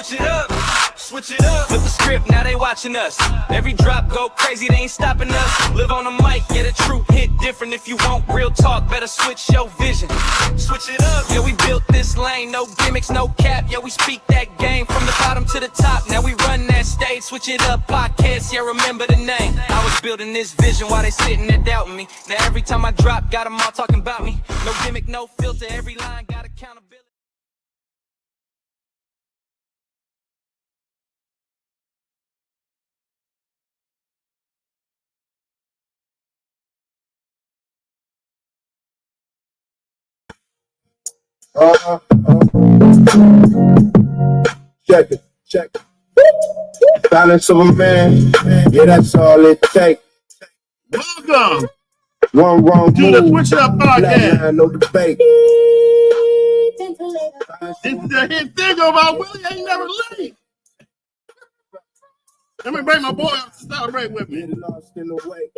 Switch it up. Switch it up. Flip the script, now they watching us. Every drop go crazy, they ain't stopping us. Live on the mic, get a true hit different. If you want real talk, better switch your vision. Switch it up. Yeah, we built this lane, no gimmicks, no cap. Yeah, we speak that game from the bottom to the top. Now we run that stage, switch it up, podcast. Yeah, remember the name. I was building this vision while they sitting there doubting me. Now every time I drop, got them all talking about me. No gimmick, no filter, every line got accountability. Check it, check it. Silence of a man, yeah, that's all it takes. Welcome One wrong to move, the Switch It Up podcast. line, no debate. This is the hit thing about Willie ain't never late. Let me bring my boy up to celebrate with me. Get lost in the way.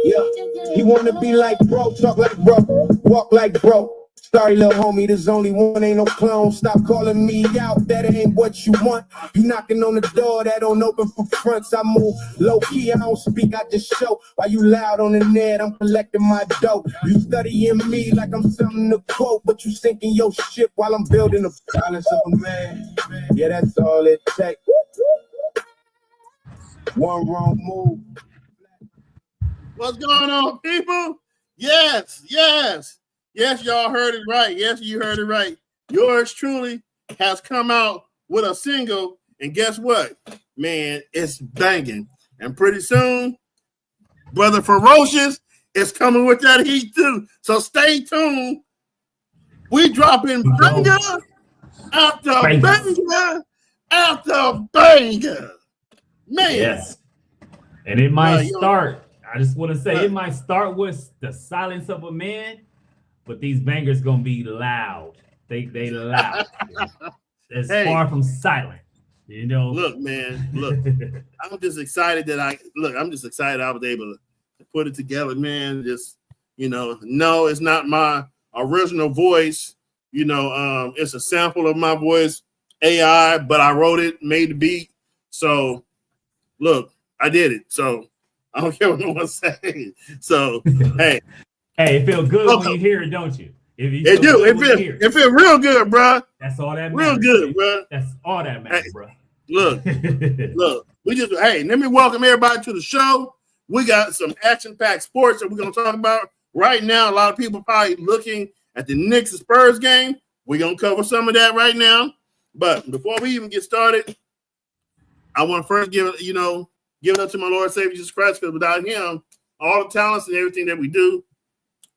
Yeah, he wanna be like bro, talk like bro, walk like bro. Sorry, little homie, there's only one, ain't no clone. Stop calling me out, that ain't what you want. You knocking on the door, that don't open for fronts. I move low key, I don't speak, I just show. While you loud on the net, I'm collecting my dough. You studying me like I'm something to quote, but you sinking your ship while I'm building the silence of a man. Yeah, that's all it takes. One wrong move. What's going on, people? Yes, y'all heard it right. Yes, you heard it right. Yours truly has come out with a single, and guess what? Man, it's banging. And pretty soon, Brother Ferocious is coming with that heat too. So stay tuned. We dropping banger after banger after banger. Man. Yes. And it might start. I just want to say it might start with the silence of a man, but these bangers gonna be loud. They loud. It's far from silent. You know. Look, man. Look, I'm just excited that I was able to put it together, man. Just no, it's not my original voice. It's a sample of my voice, AI, but I wrote it, made the beat. So, look, I did it. So I don't care what no one says. So, hey. Hey, it feels good when you hear it, don't you? It do. It feel real good, bro. That's all that matters. Real good, bro. That's all that matters, bro. Look. Let me welcome everybody to the show. We got some action-packed sports that we're going to talk about right now. A lot of people probably looking at the Knicks and Spurs game. We're going to cover some of that right now. But before we even get started, I want to first give it up to my Lord and Savior Jesus Christ, because without him, all the talents and everything that we do,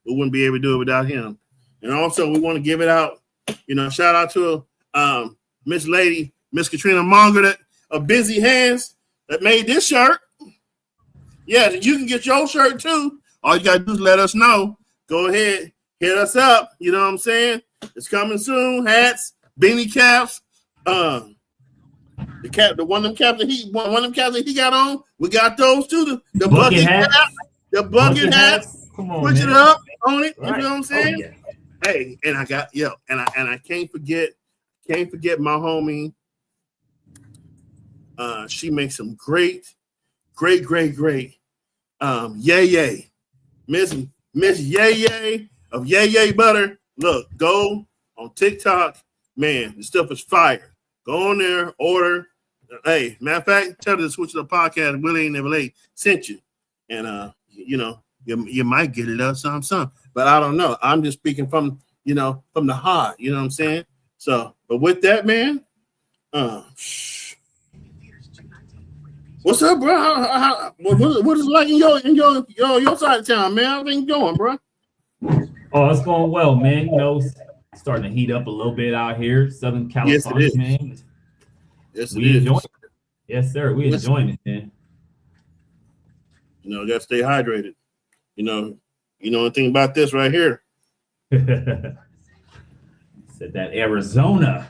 we wouldn't be able to do it without him. And also, we want to give it out, shout out to Miss Katrina Monger of Busy Hands that made this shirt. Yeah, you can get your shirt too. All you got to do is let us know. Go ahead, hit us up. You know what I'm saying? It's coming soon. Hats, beanie caps, one of them caps that he got on. We got those too. The bucket hats. The bucket hats. Come on, Switch it up on it. Right. You know what I'm saying? Oh, yeah. Hey, and I got and I can't forget my homie. She makes some great yay. Miss Yay of Yay Butter. Look, go on TikTok, man. The stuff is fire. Go on there, order. Hey, matter of fact, tell her to Switch It Up podcast. Willie Ain't Never Late sent you, and you might get it up some, but I don't know. I'm just speaking from the heart. You know what I'm saying? So, but with that, man, what's up, bro? What is it like in your side of town, man? How things going, bro? Oh, it's going well, man. Starting to heat up a little bit out here, Southern California, man. Yes, we enjoying it. Yes, sir. We enjoying it, man. Gotta stay hydrated. Anything about this right here. Said that Arizona.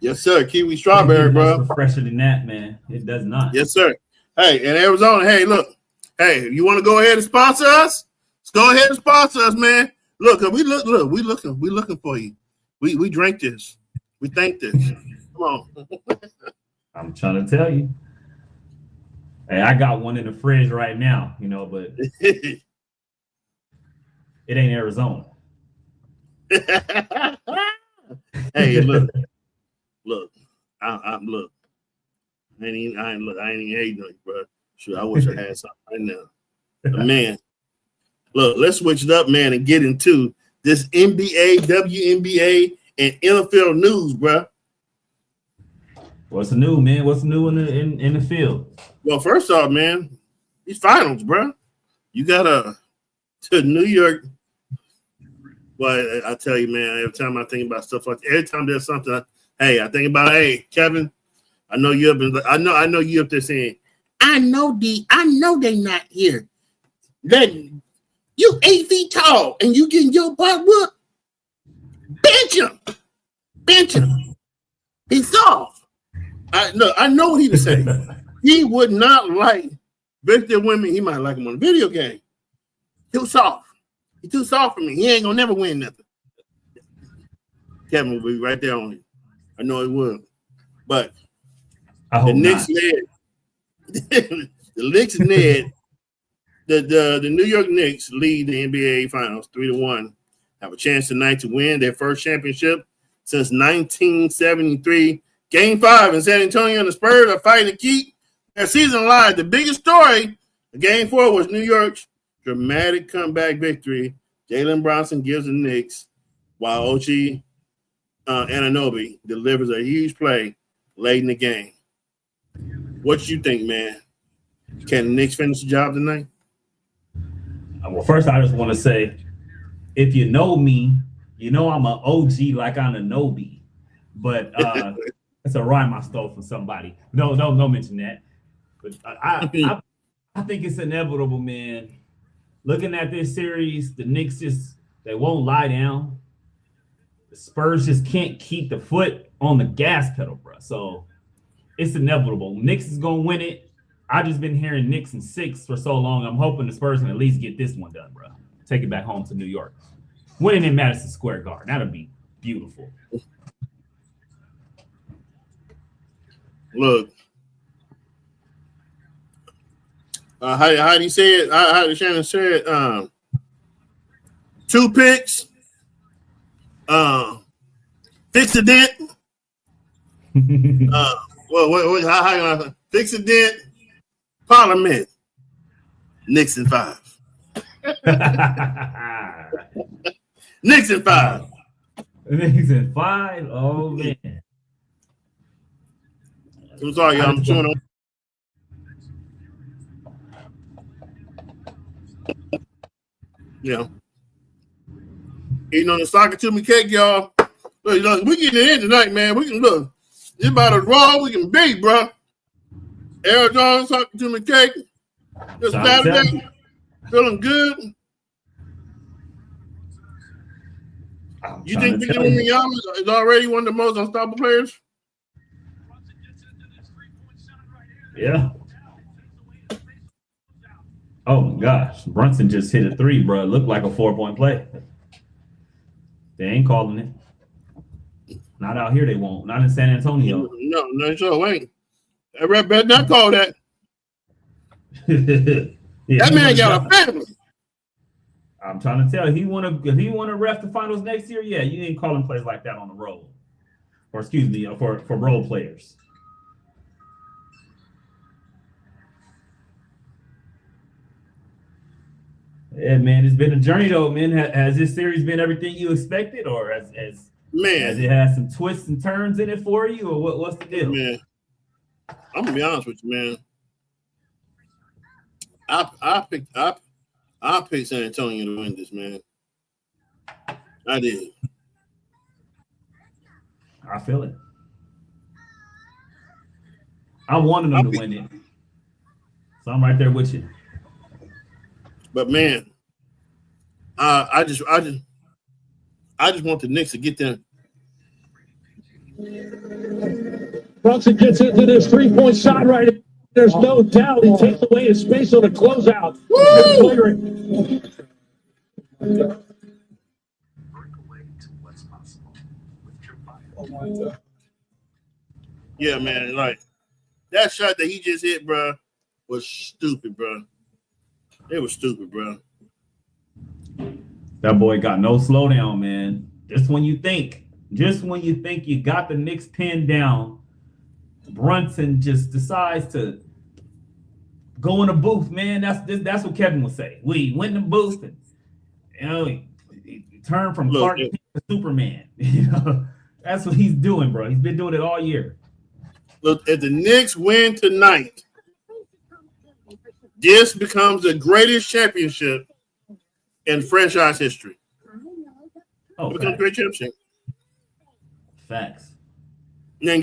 Yes, sir. Kiwi strawberry, bro. Fresher than that, man. It does not. Yes, sir. Hey, in Arizona, hey, look. Hey, you want to go ahead and sponsor us? Let's go ahead and sponsor us, man. Look, we looking for you. We drink this. We think this. Come on. I'm trying to tell you. Hey, I got one in the fridge right now, but it ain't Arizona. Hey, look. I look. I ain't even hating on you, bro. Sure, I wish I had something right now. But man, look, let's switch it up, man, and get into this NBA, WNBA, and NFL news, bro. What's new, man? What's new in the field? Well, first off, man, these finals, bro. You got to New York. Well, I tell you, man, every time I think about stuff like that, every time there's something, I think about, hey, Kevin, I know you up there saying, I know they not here. Then you 8 feet tall and you getting your butt whooped. Bench him. He's soft. I know what he would say. He would not like Victor women. He might like him on a video game. Too soft. He's too soft for me. He ain't gonna never win nothing. Kevin will be right there on him. I know he will. But the Knicks led. The Knicks led. The New York Knicks lead the NBA Finals 3-1. Have a chance tonight to win their first championship since 1973. Game 5 in San Antonio, and the Spurs are fighting to keep their season alive. The biggest story of Game 4 was New York's dramatic comeback victory. Jalen Brunson gives the Knicks, while OG Anunoby delivers a huge play late in the game. What you think, man? Can the Knicks finish the job tonight? Well, first, I just want to say, if you know me, you know I'm an OG like Anunoby. But it's a rhyme I stole from somebody. No mention that. But I think it's inevitable, man. Looking at this series, the Knicks they won't lie down. The Spurs just can't keep the foot on the gas pedal, bro. So it's inevitable. Knicks is gonna win it. I just been hearing Knicks in 6 for so long. I'm hoping the Spurs can at least get this one done, bro. Take it back home to New York. Winning in Madison Square Garden, that'll be beautiful. Look, how do you say it? How did Shannon say it? 2 picks. Fix a dent. How fix a dent? Parliament. Knicks in 5. Knicks in 5. Knicks in 5. Oh man. I'm sorry, y'all. I'm chewing on. Yeah. Eating on the soccer to me cake, y'all. Look, we getting it in tonight, man. We can look. It's about as raw we can be, bro. Arizona soccer to me cake. This Saturday. Feeling good. You think Victor Wembanyama is already one of the most unstoppable players? Yeah. Oh my gosh, Brunson just hit a 3, bro. It looked like a 4-point play. They ain't calling it. Not out here, they won't. Not in San Antonio. No, sure ain't. That rep better not call that. Yeah, that man got a family. I'm trying to tell you, if he want to ref the finals next year, yeah, you ain't calling plays like that on the road. Or excuse me, for role players. Yeah, man, it's been a journey though, man. Has this series been everything you expected, or has it had some twists and turns in it for you, or what's the deal? Man, I'm gonna be honest with you, man. I picked San Antonio to win this, man. I did. I feel it. I wanted them to win it, so I'm right there with you. But man, I just want the Knicks to get them. Brunson gets into this 3-point shot right. There's no doubt he takes away his space on the closeout. Yeah, man. Like that shot that he just hit, bro, was stupid, bro. It was stupid, bro. That boy got no slowdown, man. Just when you think you got the Knicks pinned down, Brunson just decides to go in the booth, man. That's what Kevin would say. We went in the booth and he turned from Clark Kent to Superman. That's what he's doing, bro. He's been doing it all year. Look, if the Knicks win tonight, this becomes the greatest championship in franchise history. Oh, it becomes a great championship. Facts. And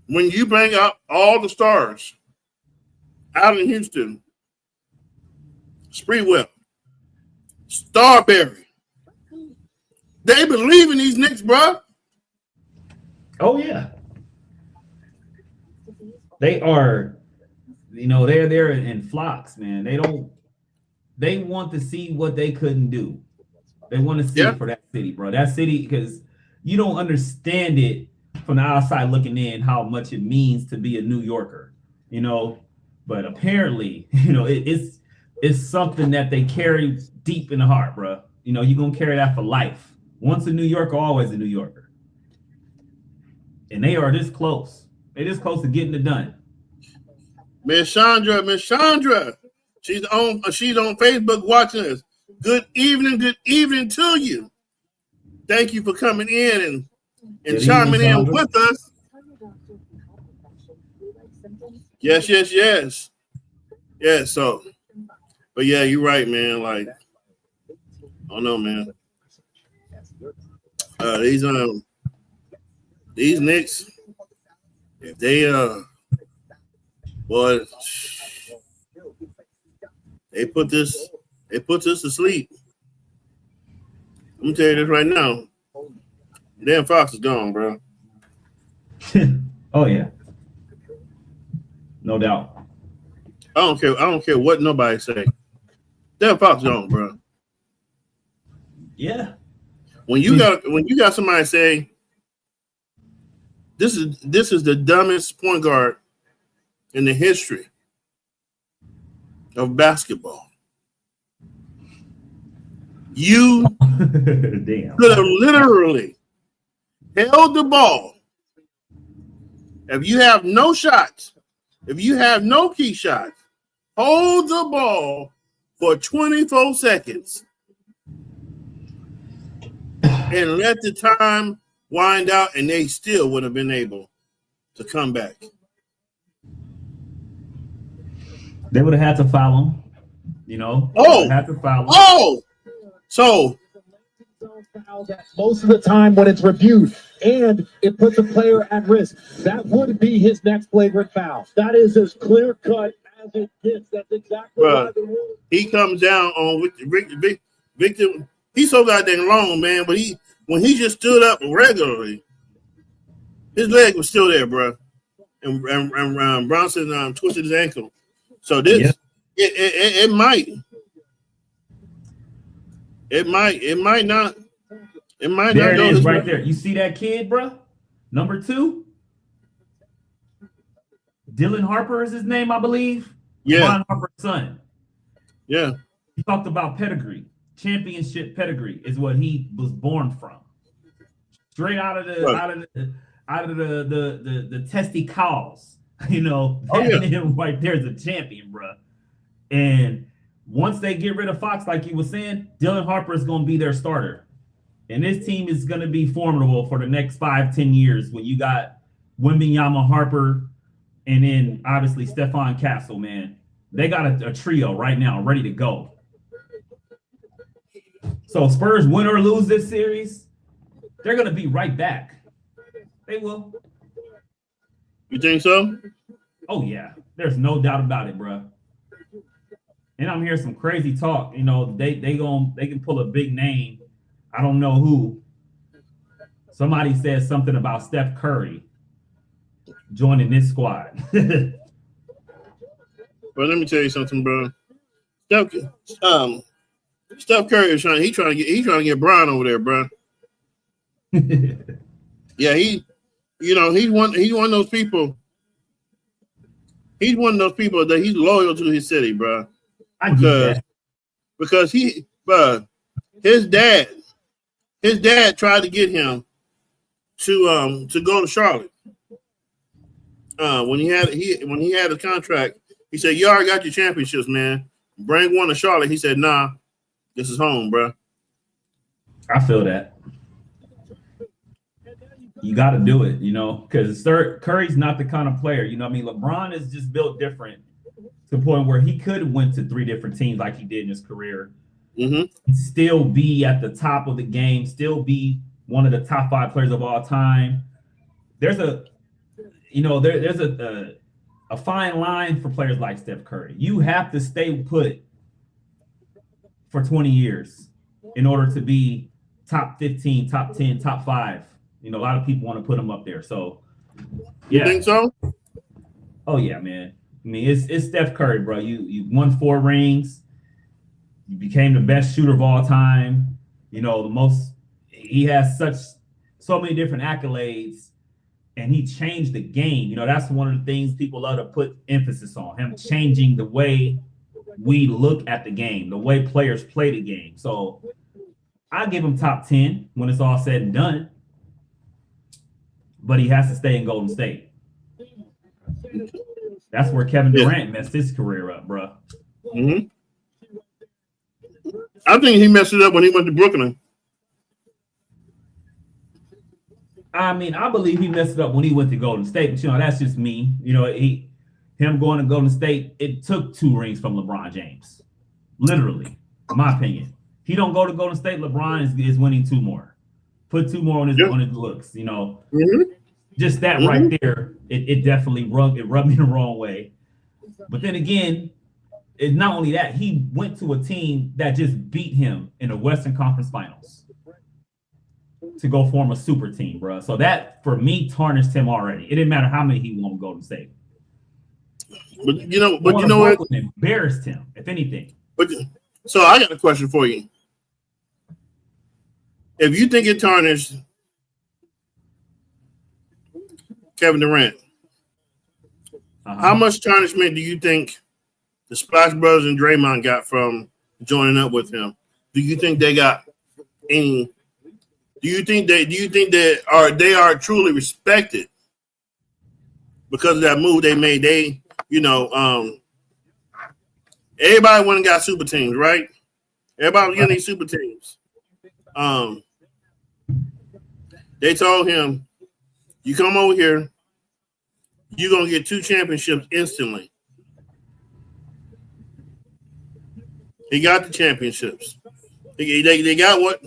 when you bring up all the stars out in Houston, Sprewell, Starberry, they believe in these Knicks, bro. Oh yeah. They are, they're there in flocks, man. They want to see what they couldn't do. They want to see it for that city, bro. That city, because you don't understand it from the outside looking in, how much it means to be a New Yorker, but apparently, it's something that they carry deep in the heart, bro. You're going to carry that for life. Once a New Yorker, always a New Yorker. And they are this close. They're this close to getting it done. Miss Chandra, she's on Facebook watching us. Good evening to you. Thank you for coming in and chiming in with us. Yes. Yeah, so, but yeah, you're right, man. Like, I don't know, man. These Knicks, if they they put this to sleep. I'm gonna tell you this right now. Dan Fox is gone, bro. Oh yeah, no doubt. I don't care what nobody say. Dan Fox is gone, bro. Yeah. When you got somebody say this is the dumbest point guard in the history of basketball. You could have literally held the ball. If you have no shots, if you have no key shots, hold the ball for 24 seconds and let the time wind out, and they still would have been able to come back. They would have had to foul him, Had to foul him. Oh, so most of the time when it's reviewed and it puts a player at risk, that would be his next flagrant foul. That is as clear cut as it gets. That's exactly why the rule. He comes down on Victor. He's so goddamn long, man. But when he just stood up regularly, his leg was still there, bro. And Bronson twisted his ankle. So this it might not. It might there not. It is right there. You see that kid, bro? Number 2. Dylan Harper is his name, I believe. Yeah. Ron Harper's son. Yeah. He talked about pedigree. Championship pedigree is what he was born from. Straight out of the testy cows. Him right there is a champion, bro. And once they get rid of Fox, like you were saying, Dylan Harper is going to be their starter. And this team is going to be formidable for the next 5-10 years when you got Wembanyama, Harper, and then obviously Stephon Castle, man. They got a trio right now ready to go. So Spurs win or lose this series, they're going to be right back. They will. You think so? Oh, yeah. There's no doubt about it, bro. And I'm hearing some crazy talk. They can pull a big name. I don't know who. Somebody said something about Steph Curry joining this squad. But let me tell you something, bro. Steph Curry is trying to get Bron over there, bro. Yeah, he's one of those people. He's one of those people that he's loyal to his city, bro. I get that. Because his dad tried to get him to go to Charlotte. When he had a contract, he said, "You already got your championships, man. Bring one to Charlotte." He said, "Nah, this is home, bro." I feel that. You got to do it, because Curry's not the kind of player. LeBron is just built different to the point where he could have went to 3 different teams like he did in his career. Mm-hmm. Still be at the top of the game, still be one of the top 5 players of all time. There's a fine line for players like Steph Curry. You have to stay put for 20 years in order to be top 15, top 10, top 5. A lot of people want to put him up there. So, yeah. You think so? Oh yeah, man. I mean, it's Steph Curry, bro. You won 4 rings. You became the best shooter of all time. He has so many different accolades, and he changed the game. That's one of the things people love to put emphasis on, him changing the way we look at the game, the way players play the game. So I give him top 10 when it's all said and done, but he has to stay in Golden State. That's where Kevin Durant messed his career up, bro. Mm-hmm. I think he messed it up when he went to Brooklyn. I mean, I believe he messed it up when he went to Golden State, but that's just me. Him going to Golden State, it took 2 rings from LeBron James. Literally, in my opinion. He don't go to Golden State, LeBron is winning 2 more. Put 2 more on his looks, Mm-hmm. Just that right there, it definitely rubbed me the wrong way. But then again, it's not only that, he went to a team that just beat him in the Western Conference Finals to go form a super team, bro. So that, for me, tarnished him already. It didn't matter how many he won Golden State. But you know what? Embarrassed him, if anything. So I got a question for you. If you think it tarnished Kevin Durant, how much tarnishment do you think the Splash Brothers and Draymond got from joining up with him? Do you think they got any? Do you think they are truly respected because of that move they made? Everybody went and got super teams, right? Everybody was getting these super teams. They told him, "You come over here, you're gonna get 2 championships instantly." He got the championships. They got what,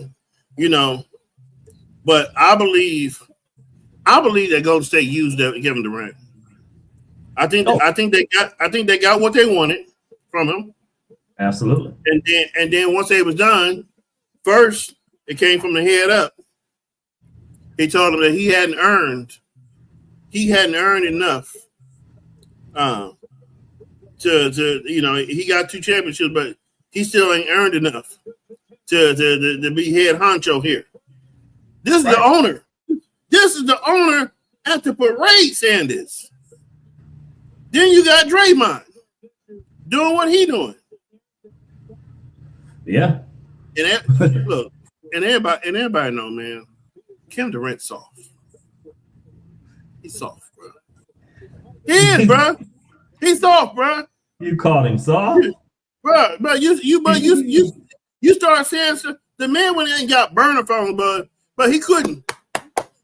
But I believe that Golden State used Kevin Durant. I think they got what they wanted from him. Absolutely. And then once it was done, first it came from the head up. He told him that he hadn't earned enough he got 2 championships, but he still ain't earned enough to be head honcho here. This is the owner. This is the owner at the parade saying this. Then you got Draymond doing what he doing. Yeah. And look, and everybody know, man, Kevin Durant's soft. He's soft, bro. He is, bro. He's soft, bro. You called him soft, bro. You start saying stuff. The man went in and got burner phone, but he couldn't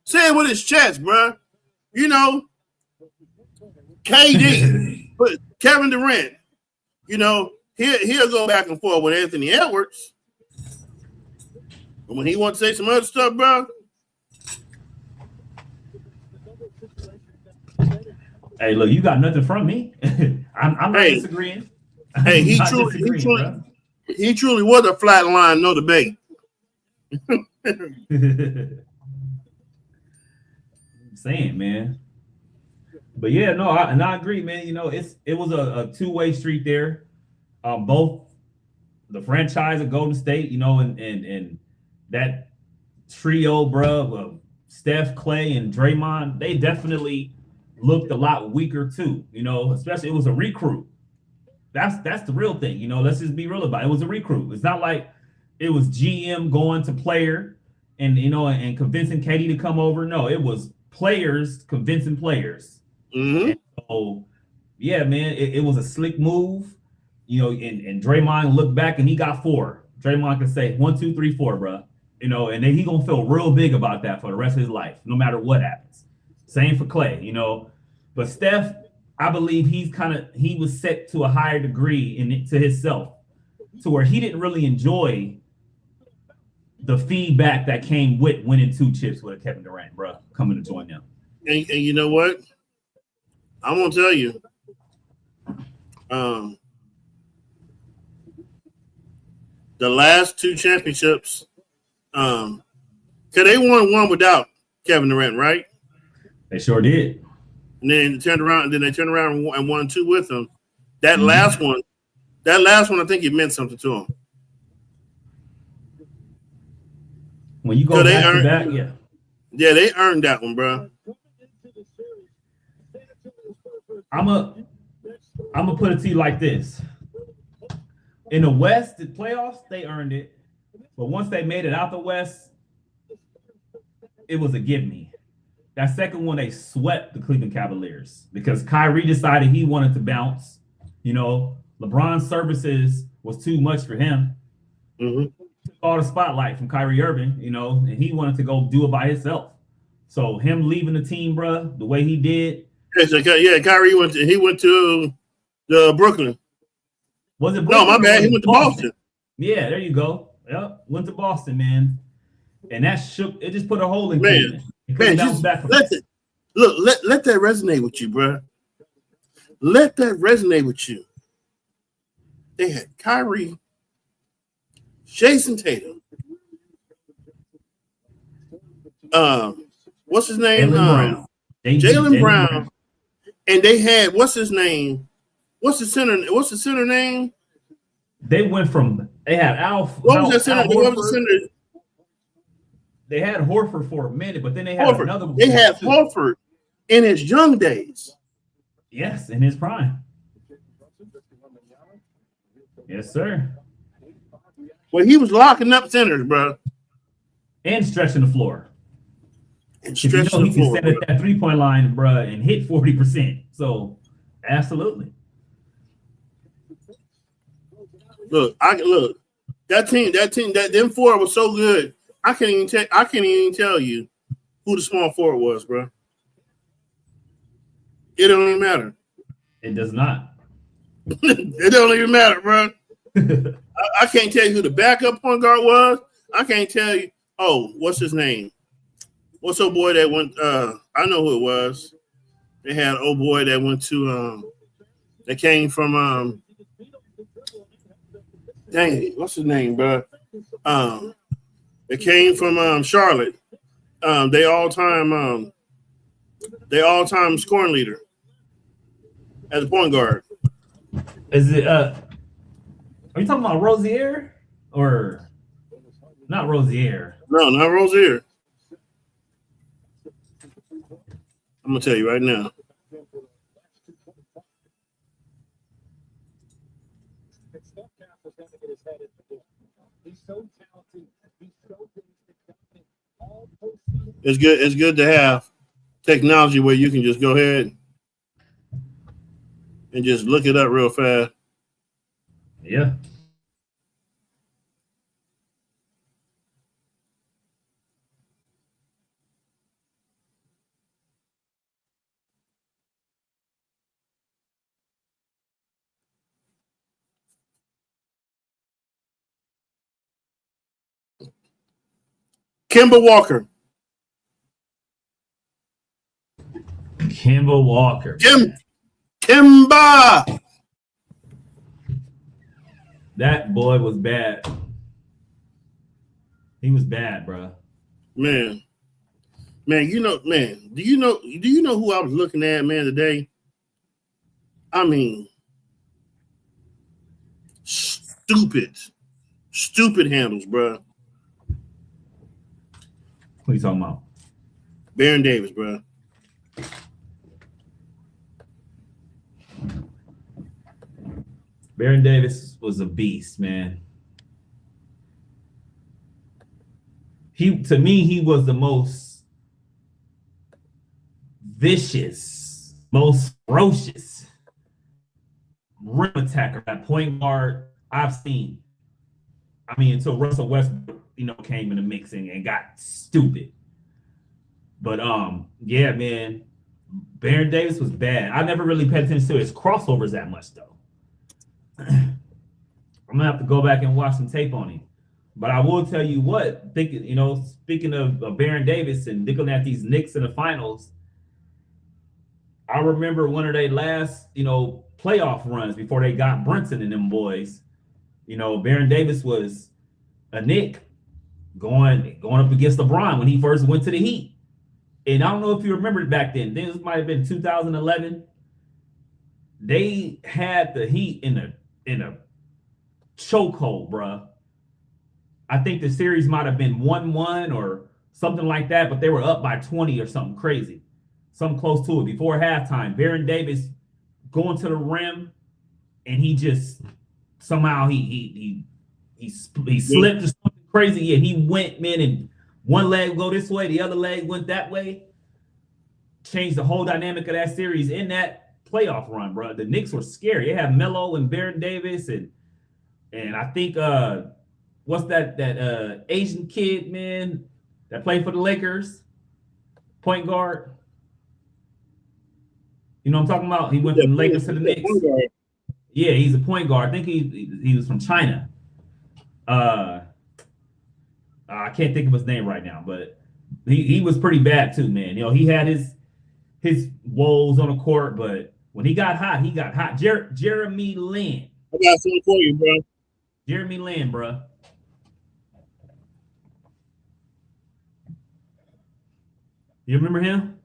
say it with his chest, bro. KD, but Kevin Durant, he'll go back and forth with Anthony Edwards. But when he wants to say some other stuff, bro. Hey, look, you got nothing from me. I'm not disagreeing. Hey, he truly was a flat line, no debate. Saying, man. But yeah, no, I agree, man. It was a 2-way street there. Both the franchise of Golden State, and that trio, bro, of Steph, Clay, and Draymond, they definitely looked a lot weaker too. You know, especially it was a recruit. That's the real thing. You know, let's just be real about it. It was a recruit. It's not like it was GM going to player and and convincing KD to come over. No, it was players convincing players. Mm-hmm. So yeah, man, it was a slick move. You know, and Draymond looked back and he got 4. Draymond can say 1, 2, 3, 4, bro. You know, and then he gonna feel real big about that for the rest of his life, no matter what happens. Same for Clay, you know. But Steph, I believe he was set to a higher degree to himself, to where he didn't really enjoy the feedback that came with winning 2 chips with Kevin Durant, bro, coming to join them. And you know what? I'm gonna tell you. The last 2 championships, because they won one without Kevin Durant, right? They sure did. And then they turned around and won 2 with him. That last one, I think it meant something to him. When you go back to back, yeah. Yeah, they earned that one, bro. I'm gonna put it to you like this. In the West, the playoffs, they earned it. But once they made it out the West, it was a give me. That second one, they swept the Cleveland Cavaliers because Kyrie decided he wanted to bounce. You know, LeBron's services was too much for him. Mm-hmm. All the spotlight from Kyrie Irving, you know, and he wanted to go do it by himself. So him leaving the team, bro, the way he did. Yeah, Kyrie went to Brooklyn. Was it Brooklyn? No, my bad. He went to Boston. Yeah, there you go. Yep, went to Boston, man. And that shook. It just put a hole in Cleveland. Man, just let that resonate with you, bro. Let that resonate with you. They had Kyrie, Jason Tatum, what's his name? Jaylen Brown. And they had what's his name? What's the center name? They went from they had Al. What was the center? They had Horford for a minute, but then they had another one. They had Horford in his young days. Yes, in his prime. Yes, sir. Well, he was locking up centers, bro. And stretching the floor. And stretching the floor. He can stand at that 3-point line, bro, and hit 40%. So, absolutely. Look, them 4 was so good. I can't even tell you who the small forward was, bro. It don't even matter. It does not. It don't even matter, bro. I can't tell you who the backup point guard was. I can't tell you. Oh, what's his name? What's old boy that went? I know who it was. They had old boy that went to. That came from. Dang it, what's his name, bro? It came from Charlotte. They all time scoring leader as a point guard. Is it are you talking about Rozier or not Rozier? No, not Rozier. I'm gonna tell you right now. It's good to have technology where you can just go ahead and just look it up real fast. Yeah. Kemba Walker. Kemba Walker. Kemba. That boy was bad. He was bad, bro. Man, do you know who I was looking at, man, today? I mean, stupid handles, bro. What are you talking about? Baron Davis, bro. Baron Davis was a beast, man. To me, he was the most vicious, most ferocious rim attacker at point guard I've seen. I mean, until Russell Westbrook, came in the mix and got stupid. But yeah, man, Baron Davis was bad. I never really paid attention to his crossovers that much, though. I'm gonna have to go back and watch some tape on him. But I will tell you what, speaking of Baron Davis and looking at these Knicks in the finals, I remember one of their last, playoff runs before they got Brunson and them boys. Baron Davis was a Knick going up against LeBron when he first went to the Heat. And I don't know if you remember it back then. This might have been 2011. They had the Heat in a chokehold, bruh. I think the series might have been 1-1 or something like that, but they were up by 20 or something crazy, something close to it before halftime. Baron Davis going to the rim, and he just somehow he slipped or something crazy. Yeah, he went, man, and one leg go this way, the other leg went that way. Changed the whole dynamic of that series in that playoff run, bro. The Knicks were scary. They had Melo and Baron Davis, and I think what's that Asian kid, man, that played for the Lakers, point guard. You know what I'm talking about? He went from the Lakers to the Knicks. Yeah, he's a point guard. I think he was from China. I can't think of his name right now, but he was pretty bad too, man. He had his woes on the court, but when he got hot, he got hot. Jeremy Lin. I got something for you, bro. Jeremy Lin, bro. You remember him?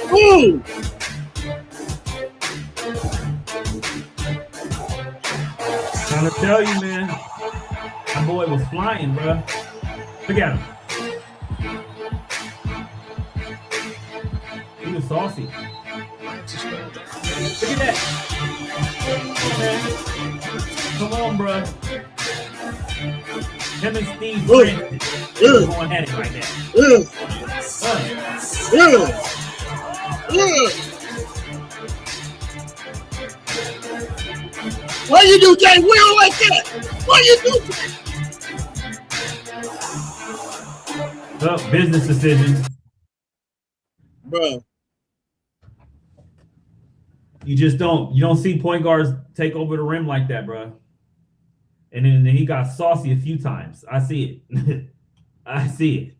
Ooh. Trying to tell you, man. That boy was flying, bro. Look at him. He was saucy. Look at that. Come on, bro. Him and Steve Francis going at it like that. Why you do Jay Will like that? Why you do that? Business decision. Bro. You don't see point guards take over the rim like that, bro. And then he got saucy a few times. I see it. I see it.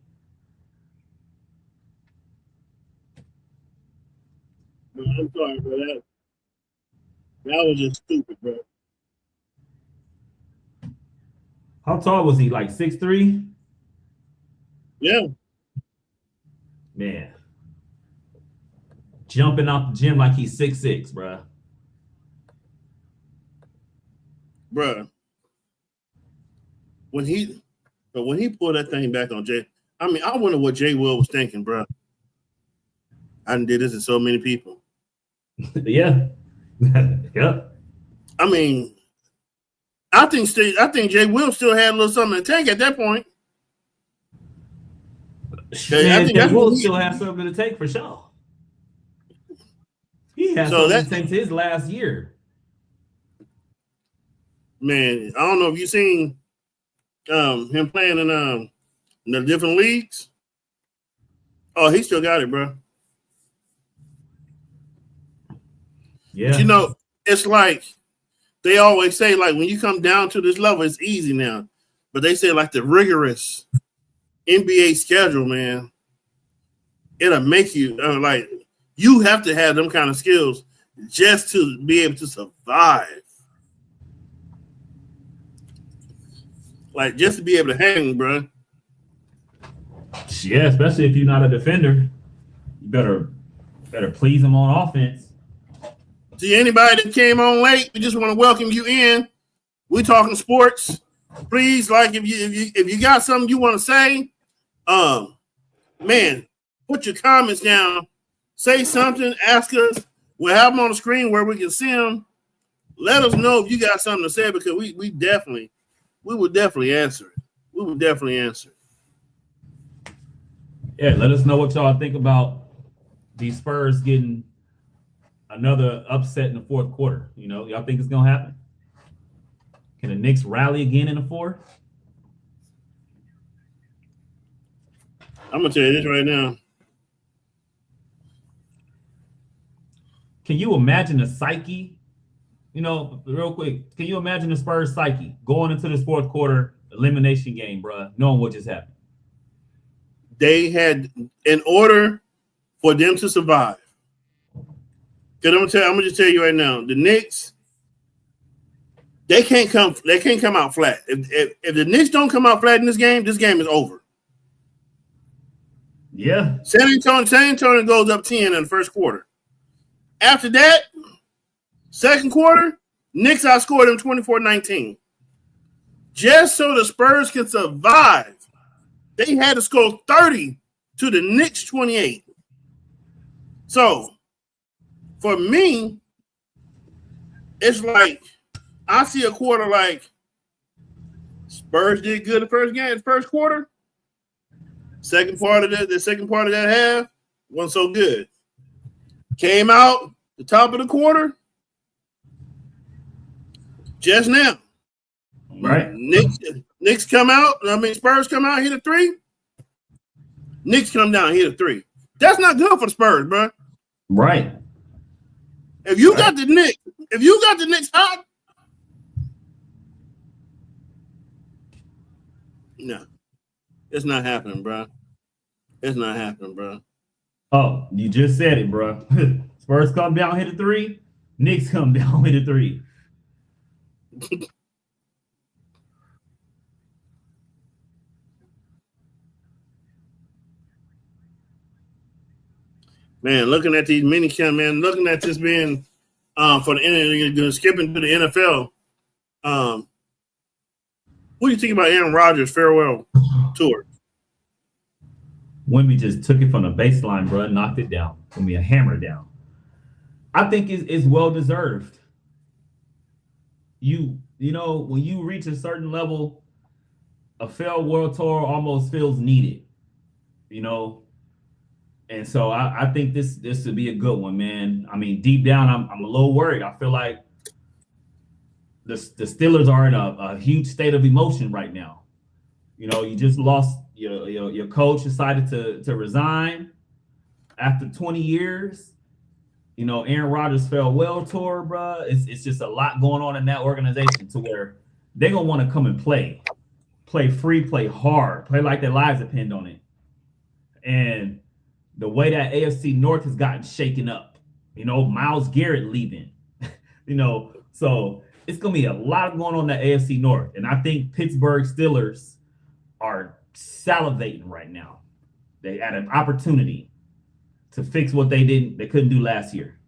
No, I'm sorry, bro. That was just stupid, bro. How tall was he? Like 6'3"? Yeah. Man. Jumping out the gym like he's 6'6", bro. Bruh. When he pulled that thing back on Jay, I mean, I wonder what Jay Will was thinking, bro. I done did this to so many people. Yeah. Yep. I mean, I think Jay Will still had a little something in the tank at that point. Man, Jay Will still has something to take for sure. He has something to take to his last year. Man, I don't know if you seen him playing in the different leagues. Oh, he still got it, bro. Yeah. But you know, it's like they always say, like, when you come down to this level, it's easy now. But they say, like, the rigorous NBA schedule, man, it'll make you, like, you have to have them kind of skills just to be able to survive. Like, just to be able to hang, bro. Yeah, especially if you're not a defender. You better please them on offense. To anybody that came on late, we just want to welcome you in. We're talking sports. Please, like, if you got something you want to say, man, put your comments down. Say something. Ask us. We'll have them on the screen where we can see them. Let us know if you got something to say, because we would definitely answer it. We would definitely answer it. Yeah, let us know what y'all think about these Spurs getting another upset in the fourth quarter. You know, y'all think it's gonna happen? Can the Knicks rally again in the fourth? I'm gonna tell you this right now. Can you imagine the psyche? You know, real quick, can you imagine the Spurs psyche going into this fourth quarter elimination game, bro, knowing what just happened? They had, in order for them to survive, because I'm gonna just tell you right now, the Knicks, they can't come out flat. If the Knicks don't come out flat in this game is over. Yeah. San Antonio goes up 10 in the first quarter. After that, second quarter, Knicks outscored them 24-19. Just so the Spurs can survive, they had to score 30 to the Knicks 28. So, for me, it's like I see a quarter like Spurs did good the first quarter. Second part of that half wasn't so good. Came out the top of the quarter just now. Right. Knicks come out. Spurs come out, hit a three. Knicks come down, hit a three. That's not good for the Spurs, bro. Right. If you got the Knicks hot, no, it's not happening, bro. It's not happening, bro. Oh, you just said it, bro. Spurs come down, hit a three. Knicks come down, hit a three. Man, looking at these minicamp, man, looking at this being for the skipping to the NFL. What do you think about Aaron Rodgers' farewell tour? Wemby just took it from the baseline, bro, knocked it down. Gonna be a hammer down. I think it's well deserved. You know, when you reach a certain level, a failed world tour almost feels needed. You know, and so I think this would be a good one, man. I mean, deep down, I'm a little worried. I feel like the Steelers are in a huge state of emotion right now. You know, you just lost your coach decided to resign after 20 years. You know, Aaron Rodgers farewell tour, bro. It's just a lot going on in that organization to where they're gonna want to come and play free, play hard, play like their lives depend on it. And the way that AFC North has gotten shaken up, you know, Myles Garrett leaving, you know, so it's gonna be a lot going on in the AFC North. And I think Pittsburgh Steelers are salivating right now. They had an opportunity to fix what they couldn't do last year.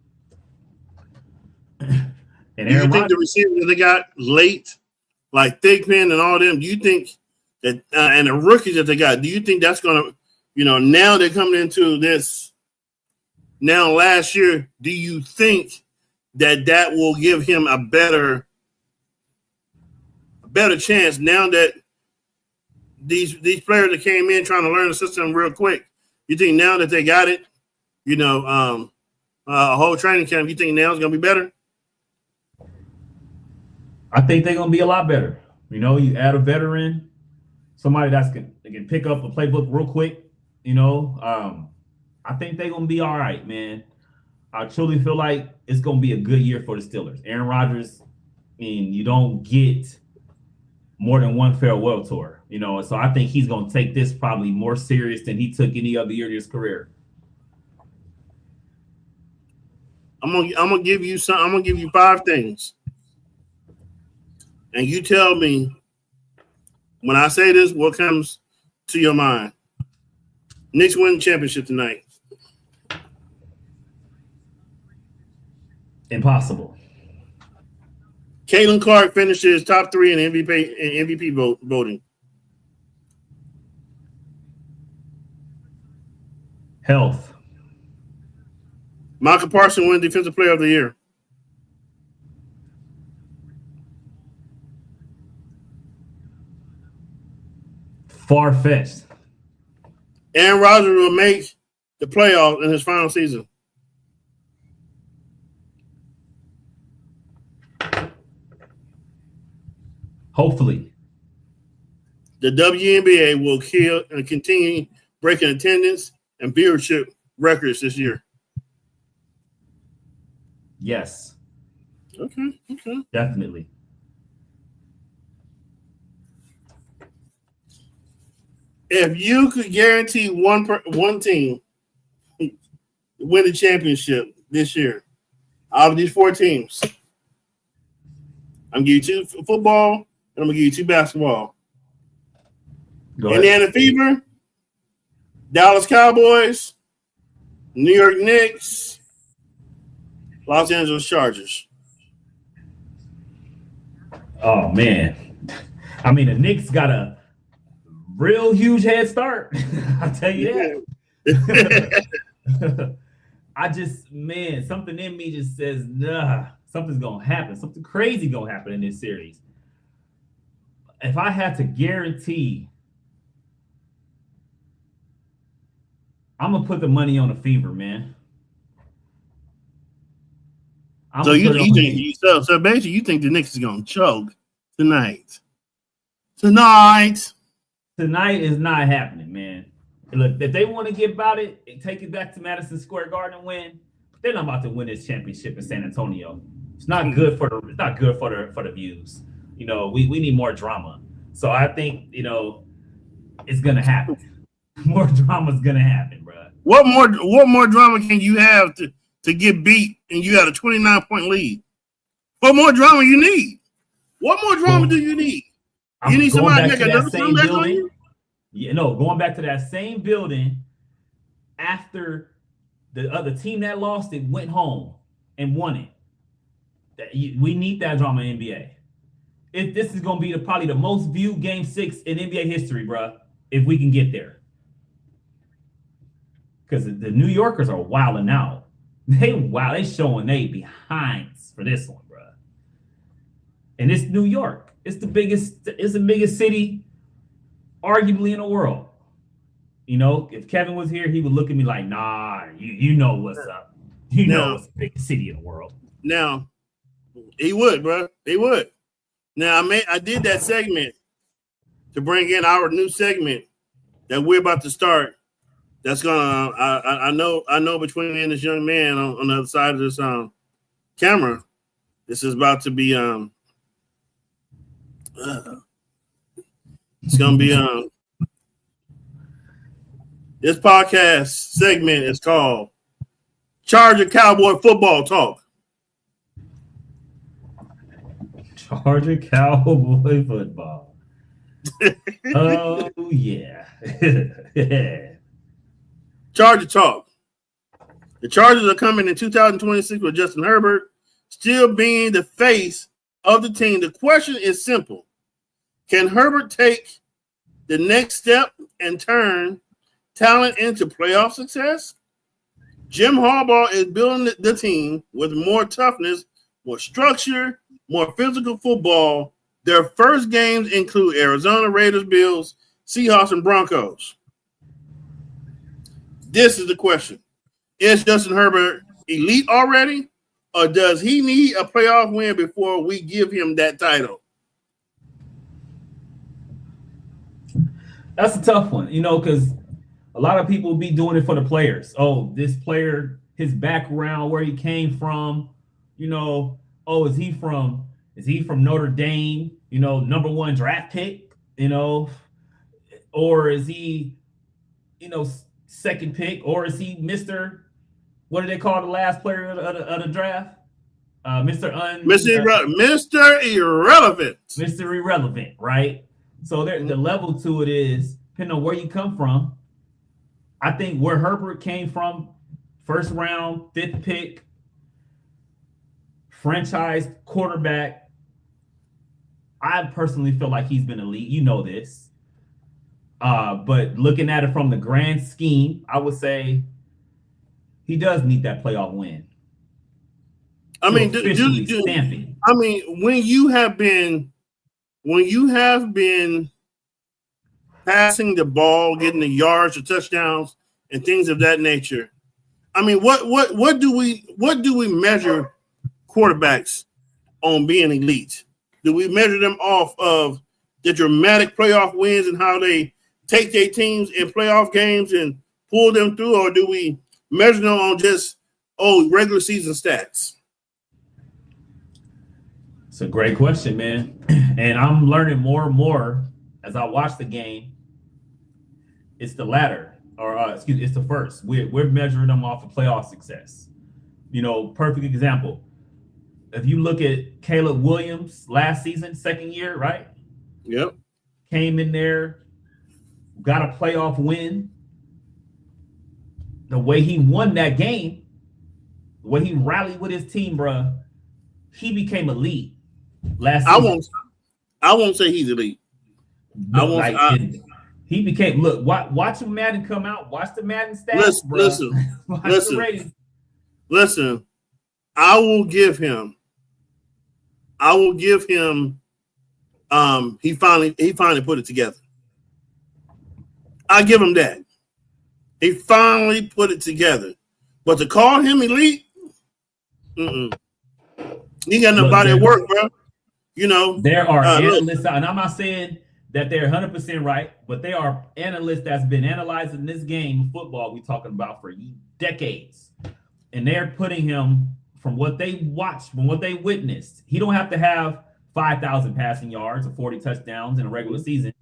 And do you think the receivers that they got late, like Thigpen and all them, do you think that and the rookies that they got, do you think that's gonna, you know, now they're coming into this now last year, do you think that will give him a better chance now that these players that came in trying to learn the system real quick? You think now that they got it, you know, a whole training camp, you think now it's gonna be better? I think they're gonna be a lot better. You know, you add a veteran, somebody that can pick up a playbook real quick. You know, I think they're gonna be all right, man. I truly feel like it's gonna be a good year for the Steelers. Aaron Rodgers, I mean, you don't get more than one farewell tour, you know. So I think he's gonna take this probably more serious than he took any other year in his career. I'm gonna give you 5 things. And you tell me when I say this, what comes to your mind? Knicks win the championship tonight. Impossible. Caitlin Clark finishes top 3 in MVP voting. Health. Michael Parsons wins Defensive Player of the Year. Far-fetched. Aaron Rodgers will make the playoffs in his final season. Hopefully. The WNBA will kill and continue breaking attendance and viewership records this year. Yes. Okay. Definitely. If you could guarantee one team win the championship this year, out of these 4 teams, I'm gonna give you 2 football and I'm gonna give you 2 basketball. Indiana Fever, Dallas Cowboys, New York Knicks, Los Angeles Chargers. Oh man, I mean the Knicks got a real huge head start. I'll tell you that. Something in me just says, nah, something's gonna happen. Something crazy gonna happen in this series. If I had to guarantee, I'm gonna put the money on the Fever, man. So basically you think the Knicks is gonna choke tonight? Tonight is not happening, man. Look, if they want to get about it and take it back to Madison Square Garden and win, they're not about to win this championship in San Antonio. It's not good for the views. You know, we need more drama. So I think, you know, it's gonna happen. More drama is gonna happen, bro. What more drama can you have to get beat and you got a 29-point lead? What more drama you need? What more drama do you need? You need somebody to make another comeback on you? Yeah, no, going back to that same building after the other team that lost it went home and won it. We need that drama in NBA. This is going to be probably the most viewed Game 6 in NBA history, bro, if we can get there. Because the New Yorkers are wilding out. They showing they behinds for this one, bro. And it's New York. It's the biggest city, arguably, in the world. You know, if Kevin was here, he would look at me like, nah, you know what's up. You know it's the biggest city in the world. Now, he would, bro. He would. Now, I did that segment to bring in our new segment that we're about to start. That's gonna, I know between me and this young man on the other side of this camera, this is about to be it's gonna be this podcast segment is called Charger Cowboy Football Talk. Charger Cowboy Football. Oh yeah. Charger Talk. The Chargers are coming in 2026 with Justin Herbert still being the face of the team. The question is simple. Can Herbert take the next step and turn talent into playoff success? Jim Harbaugh is building the team with more toughness, more structure, more physical football. Their first games include Arizona, Raiders, Bills, Seahawks, and Broncos. This is the question. Is Justin Herbert elite already, or does he need a playoff win before we give him that title? That's a tough one, because a lot of people be doing it for the players. Oh, this player, his background, where he came from, oh, is he from Notre Dame, #1 draft pick, or is he, second pick, or is he Mr. What do they call the last player of the draft? Mr. Irrelevant. Mr. Irrelevant, right? So the level to it is, depending on where you come from. I think where Herbert came from, first round, 5th pick, franchise quarterback, I personally feel like he's been elite. You know this. But looking at it from the grand scheme, I would say he does need that playoff win. I mean, when you have been passing the ball, getting the yards or touchdowns and things of that nature, I mean, what do we measure quarterbacks on being elite? Do we measure them off of the dramatic playoff wins and how they take their teams in playoff games and pull them through, or do we measure them on just regular season stats? It's a great question, man. And I'm learning more and more as I watch the game. It's the latter, it's the first. We're measuring them off of playoff success. Perfect example. If you look at Caleb Williams last season, second year, right? Yep. Came in there, got a playoff win. The way he won that game, the way he rallied with his team, bro, he became elite last season. I won't say he's elite. He became, look, watch Madden come out. Watch the Madden stats, Listen. I will give him. He finally put it together. I give him that. He finally put it together. But to call him elite, he got nobody at work, bro. There are analysts, and I'm not saying that they're 100% right, but they are analysts that's been analyzing this game of football we're talking about for decades. And they're putting him, from what they watched, from what they witnessed, he don't have to have 5,000 passing yards or 40 touchdowns in a regular season,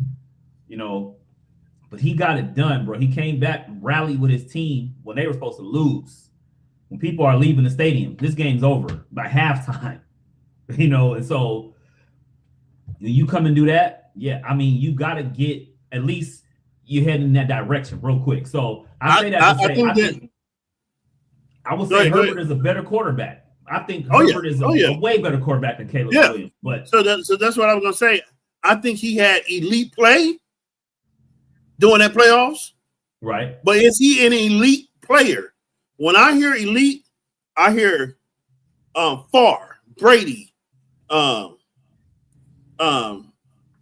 but he got it done, bro. He came back and rallied with his team when they were supposed to lose. When people are leaving the stadium, this game's over by halftime, and so you come and do that. Yeah, I mean, you got to get, at least you head in that direction real quick. So I say that to say, I would say Herbert is a better quarterback. I think Herbert is a way better quarterback than Caleb Williams. But so that's what I was gonna say. I think he had elite play during that playoffs. Right. But is he an elite player? When I hear elite, I hear Favre, Brady,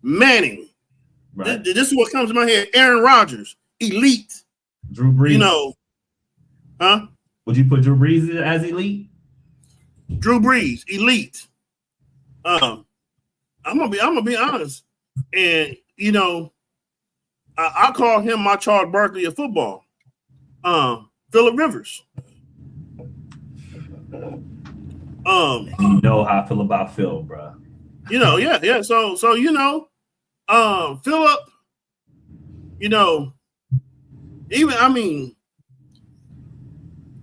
Manning. Right. This is what comes to my head. Aaron Rodgers, elite. Drew Brees. Would you put Drew Brees as elite? Drew Brees, elite. I'm gonna be honest, and I call him my Charles Barkley of football. Phillip Rivers. You know how I feel about Phil, bro. Yeah. So Phillip,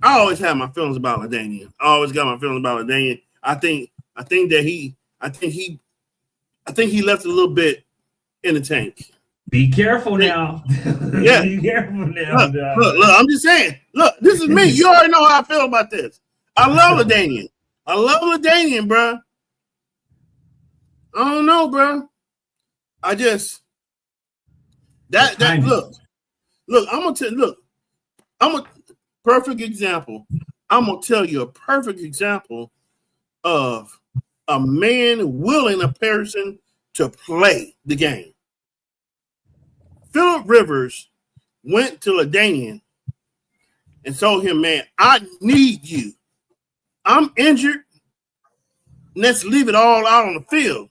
I always have my feelings about LaDainian. I always got my feelings about LaDainian. I think he left a little bit in the tank. Be careful now. Yeah. Be careful now. Look, I'm just saying. Look, this is me. You already know how I feel about this. I love LaDainian, bro. I don't know, bro. I just look. I'm a perfect example. I'm gonna tell you a perfect example of a man willing a person to play the game. Phillip Rivers went to LaDainian and told him, man, I need you I'm injured. Let's leave it all out on the field.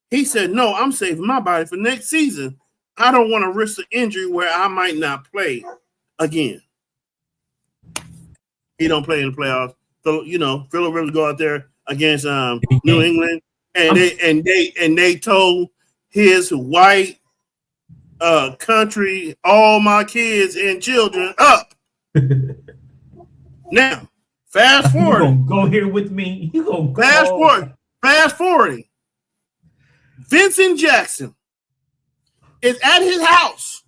He said, no, I'm saving my body for next season. I don't want to risk the injury where I might not play again. He don't play in the playoffs. So, Phillip Rivers go out there against New England, and they told his white country, all my kids and children up. Now, fast forward. You gonna go here with me? You gonna fast forwarding. Vincent Jackson is at his house,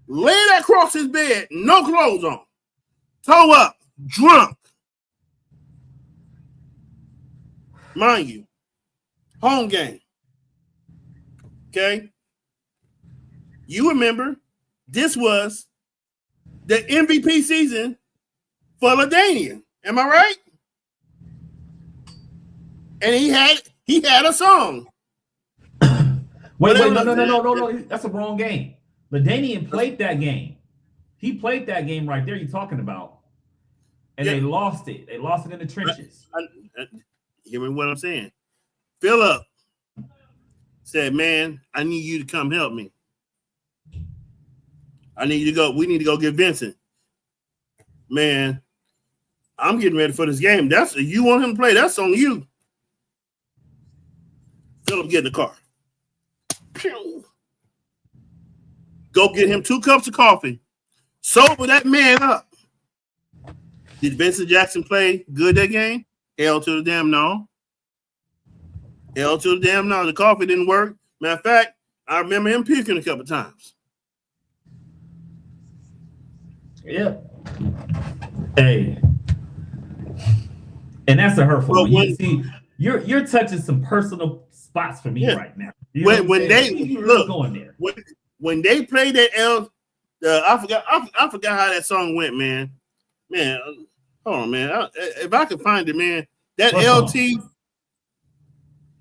laid across his bed, no clothes on, toe up, drunk. Mind you, home game. Okay? You remember, this was the MVP season for LaDainian. Am I right? And he had a song. Wait, no. That's a wrong game. LaDainian played that game. He played that game right there you're talking about. And they lost it. They lost it in the trenches. Hear me what I'm saying. Phillip said, man, I need you to come help me. I need you to go. We need to go get Vincent. Man, I'm getting ready for this game. You want him to play, that's on you. Phillip, get in the car. Go get him 2 cups of coffee. Sober that man up. Did Vincent Jackson play good that game? L to the damn no. L to the damn no. The coffee didn't work. Matter of fact, I remember him puking a couple times. Yeah. Hey. And that's a hurtful one. You see, you're touching some personal spots for me right now. You know when they played that I forgot how that song went, man. Man, hold on, man. If I could find it, man, that LT,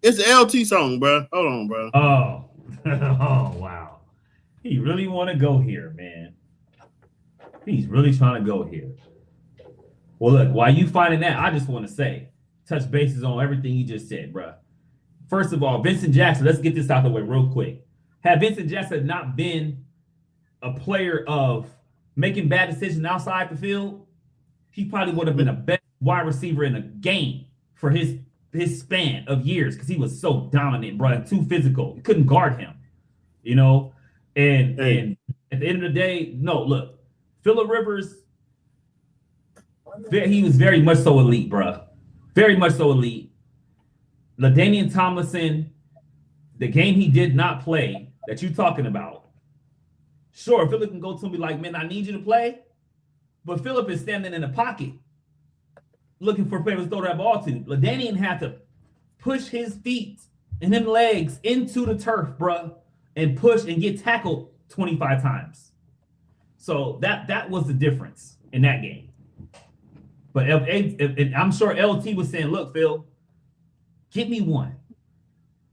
it's an LT song, bro. Hold on, bro. Oh, wow. He really want to go here, man. He's really trying to go here. Well, look, while you finding that, I just want to say, touch bases on everything you just said, bro. First of all, Vincent Jackson, let's get this out of the way real quick. Had Vincent Jackson not been a player of making bad decisions outside the field, he probably would have been a best wide receiver in the game for his span of years because he was so dominant, bro, and too physical. You couldn't guard him, And at the end of the day, no, look, Phillip Rivers, he was very much so elite, bro. Very much so elite. LaDainian Tomlinson, the game he did not play that you're talking about. Sure, Phillip can go to him and be like, man, I need you to play. But Phillip is standing in the pocket looking for players to throw that ball to. LaDainian had to push his feet and them legs into the turf, bro, and push and get tackled 25 times. So that was the difference in that game. But I'm sure LT was saying, look, Phil, get me one.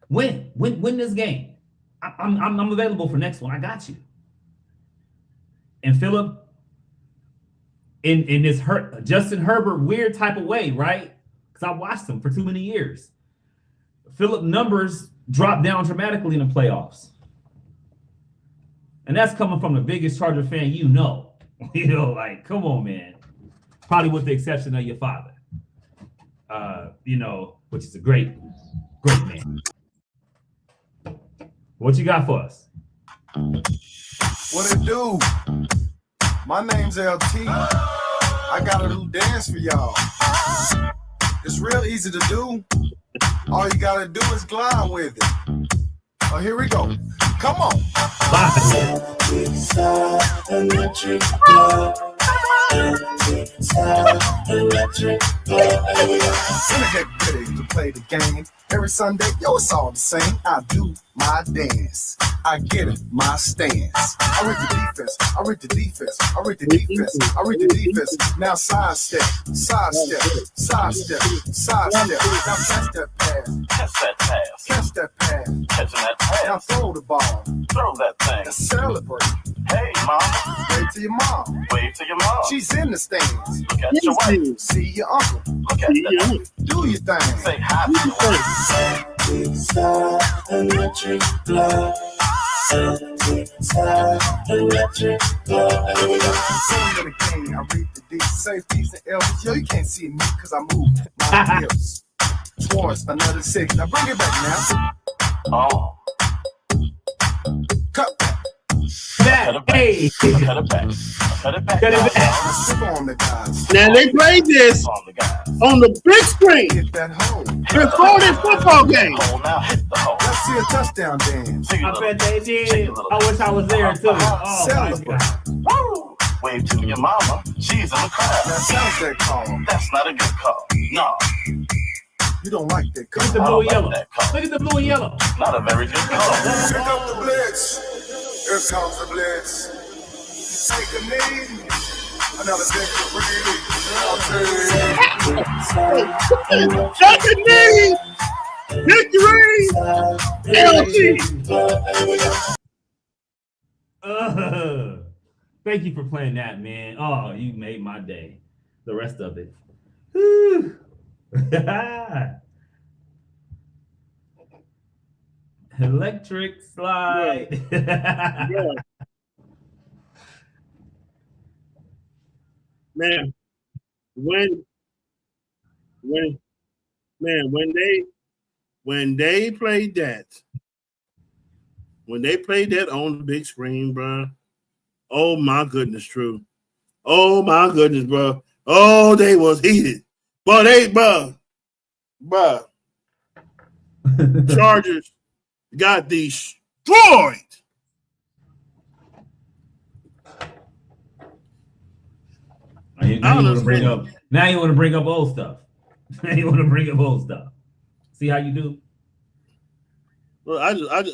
Win this game. I'm available for next one. I got you. And Phillip, in this Justin Herbert weird type of way, right? Because I watched him for too many years. Phillip numbers dropped down dramatically in the playoffs. And that's coming from the biggest Charger fan you know. Like, come on, man. Probably with the exception of your father. Which is a great man. What you got for us? What it do? My name's LT. I got a new dance for y'all. It's real easy to do. All you gotta do is glide with it. Oh, here we go. Come on. Electric love. When I get ready to play the game, every Sunday, it's all the same. I do my dance. I get it, my stance. I read the defense, I read the defense, I read the defense, I read the defense. Now sidestep, sidestep, sidestep, sidestep. Now catch that pass, Catch that pass. catch that pass. Catching that Now pass. throw the ball, Throw that thing. and celebrate. Hey, mama. Wave to your mom, Wave to your mom. she's in the stands. Look at your wife. See your uncle, Look at that. do your thing. Say hi to your wife. Side electric blood. Side electric blood. Sing of the game, I read the deep safeties and L's. Yo, you can't see me because I move my hips towards another 6. Now bring it back now. Oh, Cut back. That, hey, cut it back. Cut it back. Cut it back. Now slip on the guys. Now they played this On the guys. on the big screen Hit that hole. before this football game. Hole now. Hit the hole. Let's see a touchdown dance. Take a I little- bet they take did. a little- I wish I was there too. Oh my Celebrate. God. Woo! Wave to your mama. She's in the Now crowd. sounds that call. That's not a good call. No, You don't like that Look at the call. blue and like yellow. that call. Look at the blue and yellow. not a very good call. Pick up the blitz. Here comes the blitz. Take a knee. Another victory. Take a knee. Victory. LT. Thank you for playing that, man. Oh, you made my day. The rest of it. Whew. Electric slide. Yeah. Man, when they played that, on the big screen, bro. Oh my goodness, true. Oh my goodness, bro. Oh, they was heated, but bro. Chargers got destroyed. Now you want to bring up. Now you want to bring up old stuff. Now you want to bring up old stuff. See how you do? Look, I just want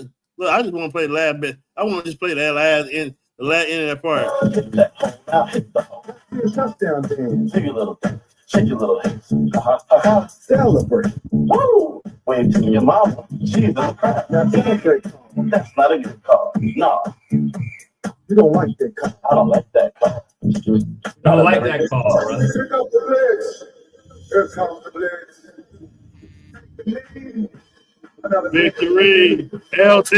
to play the last bit. I want to just play that last end of that part. Hit that hole now. Hit the hole. Touchdown dance. Take a little. Shake your little hips. Celebrate. Woo! Wave to your mama. She's in the crowd. Now sounds that call. That's not a good call. No, You don't like that call. I don't like that call. I like that call, bro. Pick up the blitz. Here comes the blitz. Another Victory, LT.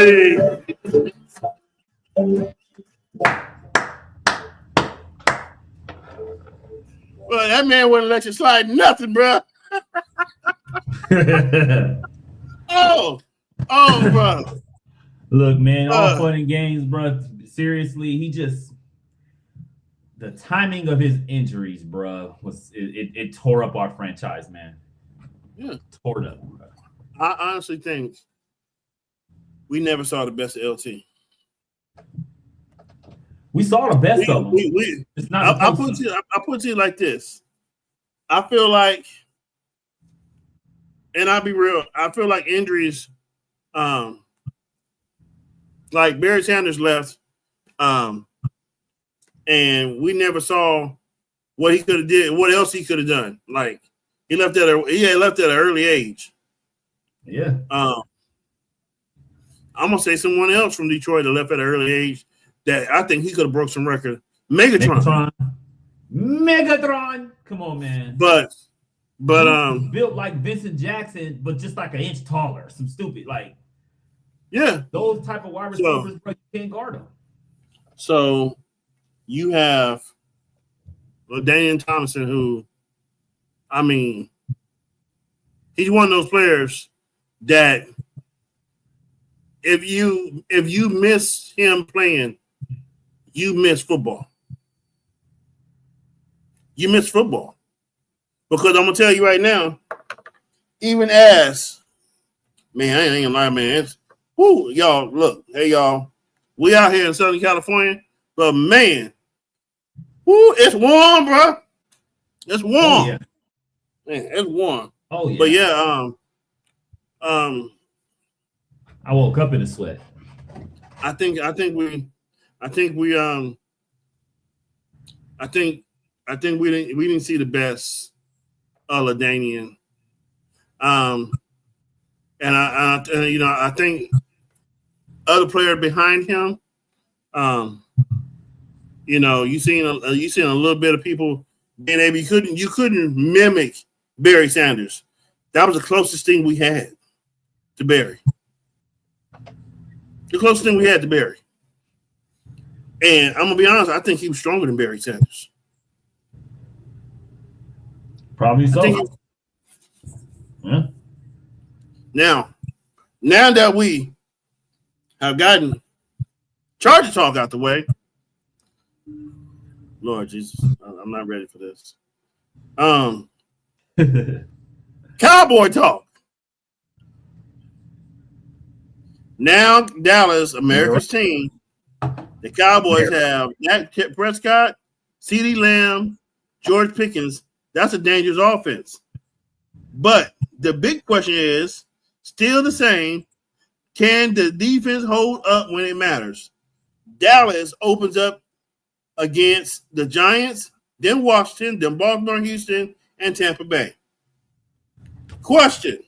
Well, that man wouldn't let you slide nothing, bro. Oh, bro. Look, man, all fun and games, bro. Seriously, the timing of his injuries, bro, it tore up our franchise, man. Yeah. Tore it up, bro. I honestly think we never saw the best of LT. We saw the best of them. It's not. I put it to you like this. I feel like, and I'll be real, I feel like injuries, like Barry Sanders left, and we never saw what he could have did, what else he could have done. Like he had left at an early age. Yeah. I'm gonna say someone else from Detroit that left at an early age that I think he could have broke some record. Megatron. Come on, man. But built like Vincent Jackson, but just like an inch taller. Some stupid, like, yeah, those type of wide receivers, bro, you can't guard them. So you have Daniel Thompson, who, I mean, he's one of those players that if you miss him playing, you miss football. You miss football. Because I'm gonna tell you right now, even as man, I ain't gonna lie, man. It's y'all, look, hey y'all, we out here in Southern California, but man, it's warm, bro. It's warm. Oh, yeah. Man, it's warm. Oh yeah. But yeah, I woke up in a sweat. I think we didn't see the best of LaDainian. And I think other player behind him, you seen a little bit of people being able, you couldn't mimic Barry Sanders. That was the closest thing we had to Barry. The closest thing we had to Barry. And I'm gonna be honest, I think he was stronger than Barry Sanders. Probably so. Yeah. Now that we have gotten Charger talk out the way, Lord Jesus, I'm not ready for this. Cowboy talk. Now Dallas, America's team, the Cowboys have Dak Prescott, CeeDee Lamb, George Pickens. That's a dangerous offense. But the big question is still the same. Can the defense hold up when it matters? Dallas opens up against the Giants, then Washington, then Baltimore, Houston, and Tampa Bay. Question: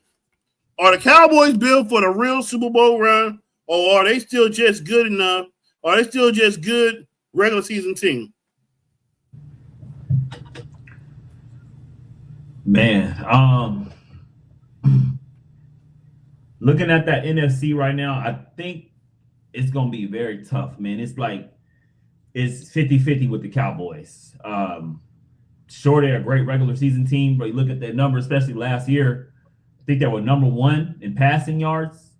are the Cowboys built for the real Super Bowl run, or are they still just good enough? Or are they still just good regular season team? Man, looking at that NFC right now, I think it's going to be very tough, man. It's 50-50 with the Cowboys. Sure, they're a great regular season team, but you look at their numbers, especially last year, I think they were number 1 in passing yards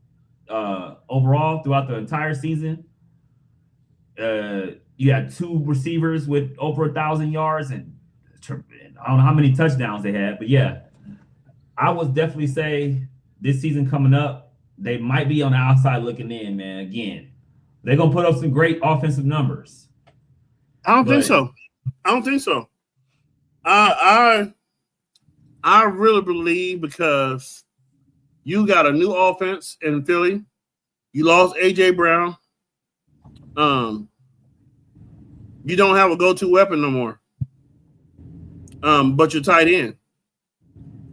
overall throughout the entire season. You had 2 receivers with over 1,000 yards, and I don't know how many touchdowns they had, but yeah, I would definitely say this season coming up, they might be on the outside looking in, man. Again, they're going to put up some great offensive numbers. I don't think so. I really believe because you got a new offense in Philly. You lost A.J. Brown. You don't have a go-to weapon no more. But you're tight end.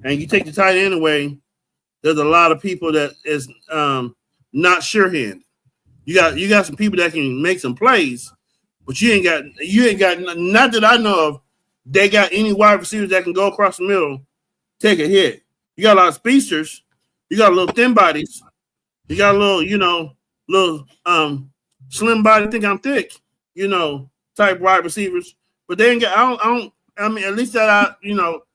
And you take the tight end away, there's a lot of people that is not sure-handed. You got some people that can make some plays, but you ain't got not that I know of, they got any wide receivers that can go across the middle, take a hit. You got a lot of speedsters, you got a little thin bodies, you got a little, slim body, think I'm thick, type wide receivers. But they ain't got I mean, at least that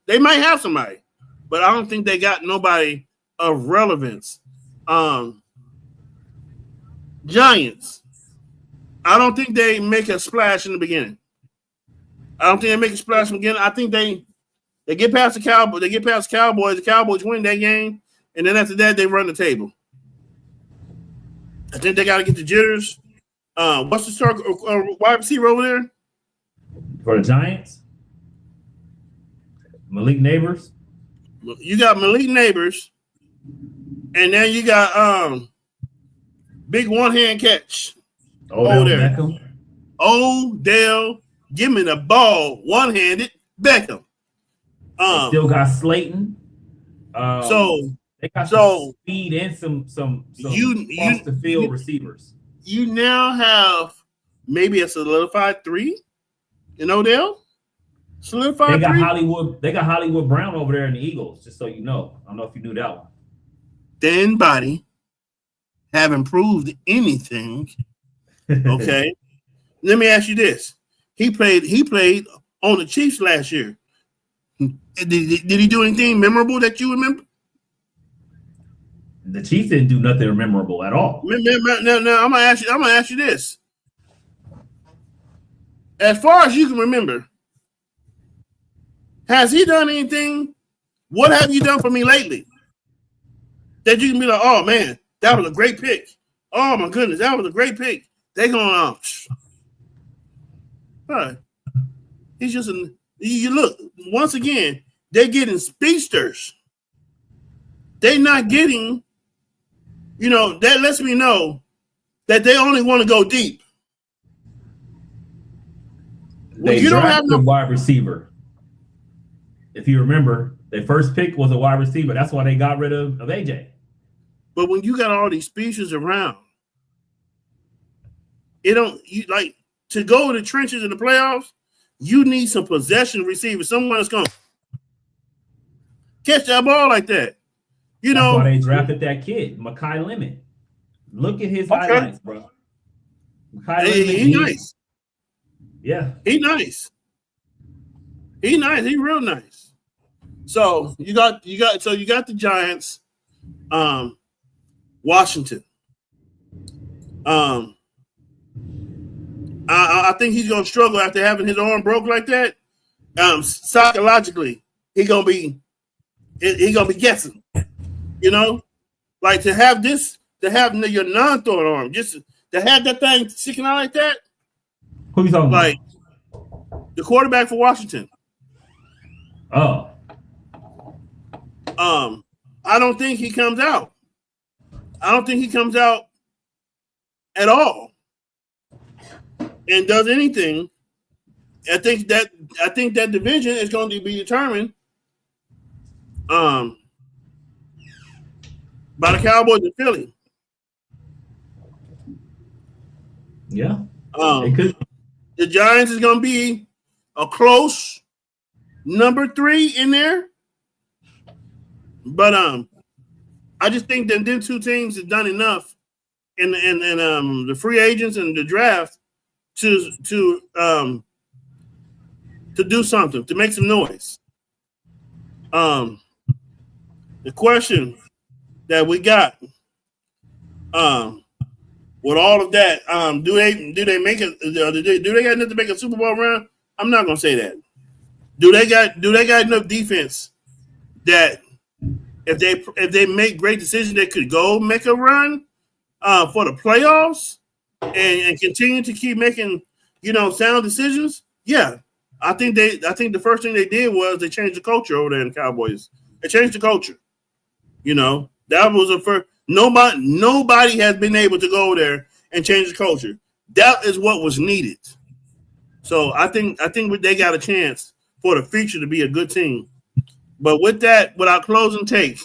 they might have somebody, but I don't think they got nobody of relevance. Giants, I don't think they make a splash in the beginning. I think they get past the Cowboys. They get past the Cowboys. The Cowboys win that game, and then after that, they run the table. I think they got to get the jitters. What's the start wide receiver over there for the Giants? Malik Neighbors. You got Malik Neighbors, and then you got big one-hand catch. Beckham. Odell, give me the ball, one-handed Beckham. Still got Slayton. So they got some speed and some off the field receivers. You now have maybe a solidified 3 in Odell. Solidified. They got Hollywood Brown over there in the Eagles. Just so you know, I don't know if you knew that one. Thin body, haven't proved anything. Okay, let me ask you this: He played on the Chiefs last year. Did he do anything memorable that you remember? The Chiefs didn't do nothing memorable at all. No, I'm gonna ask you this. As far as you can remember, has he done anything? What have you done for me lately? That you can be like, oh man, that was a great pick. Oh my goodness, that was a great pick. They going on. All right. He's just you look, once again, they're getting speedsters. They're not getting, that lets me know that they only want to go deep. They you don't have drafted no a wide receiver. If you remember, their first pick was a wide receiver. That's why they got rid of AJ. But when you got all these species around, it don't you like to go in the trenches in the playoffs. You need some possession receivers, someone that's gonna catch that ball like that. You That's know why they drafted that kid, Mekhi Lemon. Look at his highlights, bro. Mekhi Lemon, he nice. Yeah, He nice. He nice. He real nice. So you got the Giants, Washington. I think he's gonna struggle after having his arm broke like that. Psychologically, he gonna be guessing. You know, like to have your non-throwing arm, just to have that thing sticking out like that. who you talking Like the quarterback for Washington. about? I don't think he comes out. I don't think he comes out at all and does anything. I think that division is going to be determined by the Cowboys and Philly. Yeah, it could. The Giants is going to be a close number 3 in there. But I just think that them two teams have done enough in the free agents and the draft to do something, to make some noise. The question that we got with all of that, do they make it? Do they got enough to make a Super Bowl run? I'm not gonna say that. Do they got enough defense that if they make great decisions, they could go make a run for the playoffs and continue to keep making sound decisions? Yeah, I think the first thing they did was they changed the culture over there in the Cowboys. They changed the culture. That was a first. Nobody has been able to go over there and change the culture. That is what was needed. So I think they got a chance for the future to be a good team. But with that, without closing take,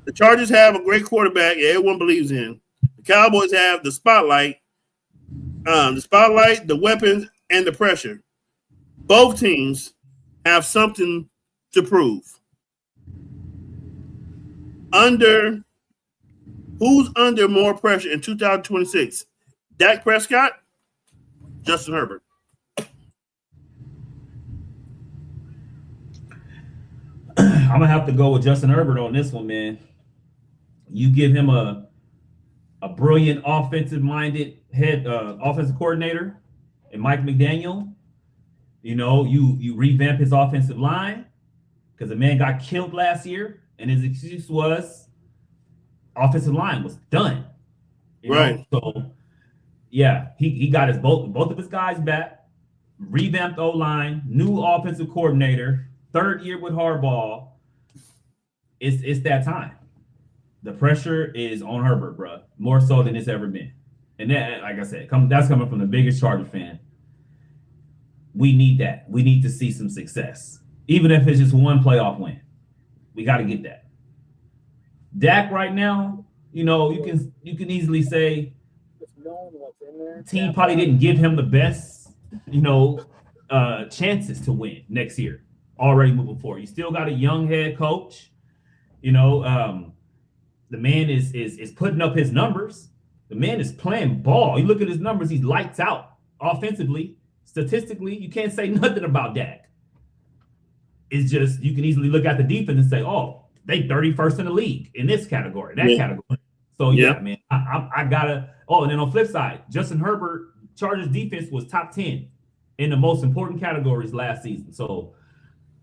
the Chargers have a great quarterback everyone believes in. The Cowboys have the spotlight, the weapons, and the pressure. Both teams have something to prove. Who's under more pressure in 2026? Dak Prescott, Justin Herbert. I'm gonna have to go with Justin Herbert on this one, man. You give him a brilliant offensive-minded offensive coordinator and Mike McDaniel. You revamp his offensive line because the man got killed last year, and his excuse was offensive line was done. Right. So yeah, he got his both of his guys back, revamped O-line, new offensive coordinator, third year with Harbaugh. It's that time. The pressure is on Herbert, bro, more so than it's ever been. And that, like I said, that's coming from the biggest Charger fan. We need that. We need to see some success, even if it's just one playoff win. We got to get that. Dak right now, you can easily say team probably didn't give him the best, chances to win next year. Already moving forward, you still got a young head coach. The man is putting up his numbers. The man is playing ball. You look at his numbers; he's lights out offensively. Statistically, you can't say nothing about Dak. It's just you can easily look at the defense and say, "Oh, they 31st in the league in this category, that category." So yeah, man, I gotta. Oh, and then on the flip side, Justin Herbert, Chargers defense was top 10 in the most important categories last season. So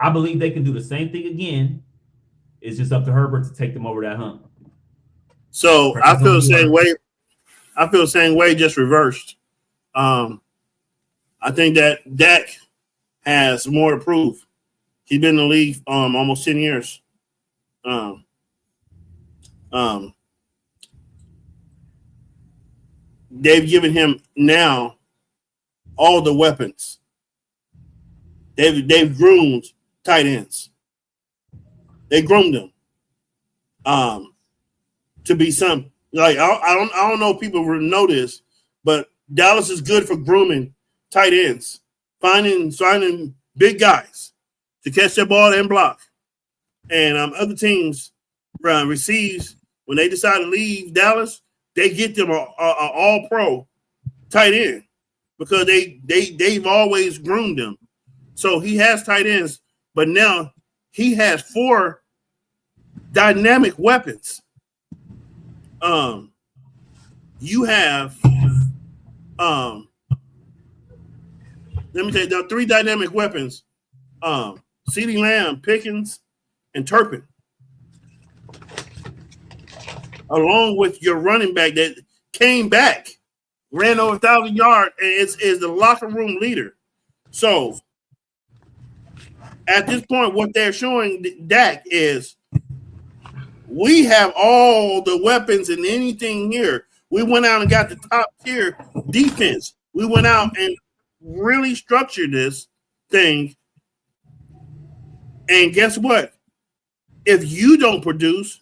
I believe they can do the same thing again. It's just up to Herbert to take them over that hump. So I feel the same way. I feel the same way, just reversed. I think that Dak has more to prove. He's been in the league almost 10 years. they've given him now all the weapons. They've groomed tight ends. They groomed them to be some like I don't know if people know this, but Dallas is good for grooming tight ends, finding big guys to catch their ball and block. And other teams receives when they decide to leave Dallas, they get them a all-pro tight end because they've always groomed them. So he has tight ends, but now he has 4 dynamic weapons. You have let me tell you, there are 3 dynamic weapons. CeeDee Lamb, Pickens, and Turpin. Along with your running back that came back, ran over 1,000 yards, and is the locker room leader. So at this point, what they're showing Dak is we have all the weapons and anything here. We went out and got the top tier defense. We went out and really structured this thing. And guess what? If you don't produce,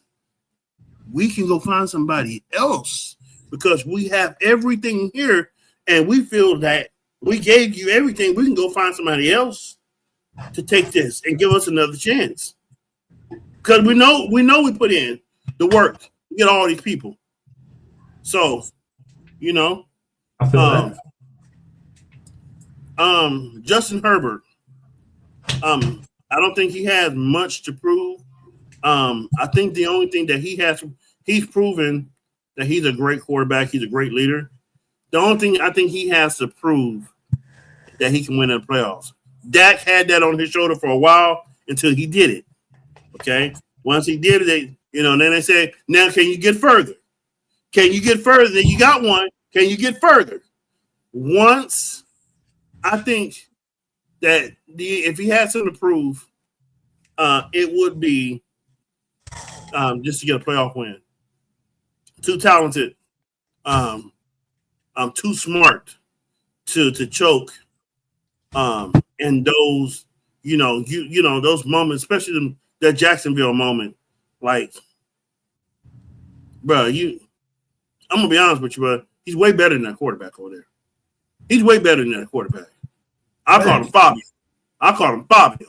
we can go find somebody else because we have everything here and we feel that we gave you everything. We can go find somebody else to take this and give us another chance. Because we know we put in the work to get all these people. So, you know, I feel that. Justin Herbert. I don't think he has much to prove. I think the only thing that he's proven that he's a great quarterback. He's a great leader. The only thing I think he has to prove that he can win in the playoffs. Dak had that on his shoulder for a while until he did it. Okay. Once he did it, then they say, now can you get further? Can you get further? Then you got one. Can you get further? Once, I think that if he had something to prove, it would be just to get a playoff win. Too talented, too smart to choke. And those, those moments, especially that Jacksonville moment, like, bro, I'm gonna be honest with you, bro. He's way better than that quarterback over there. He's way better than that quarterback. I call him Fabio.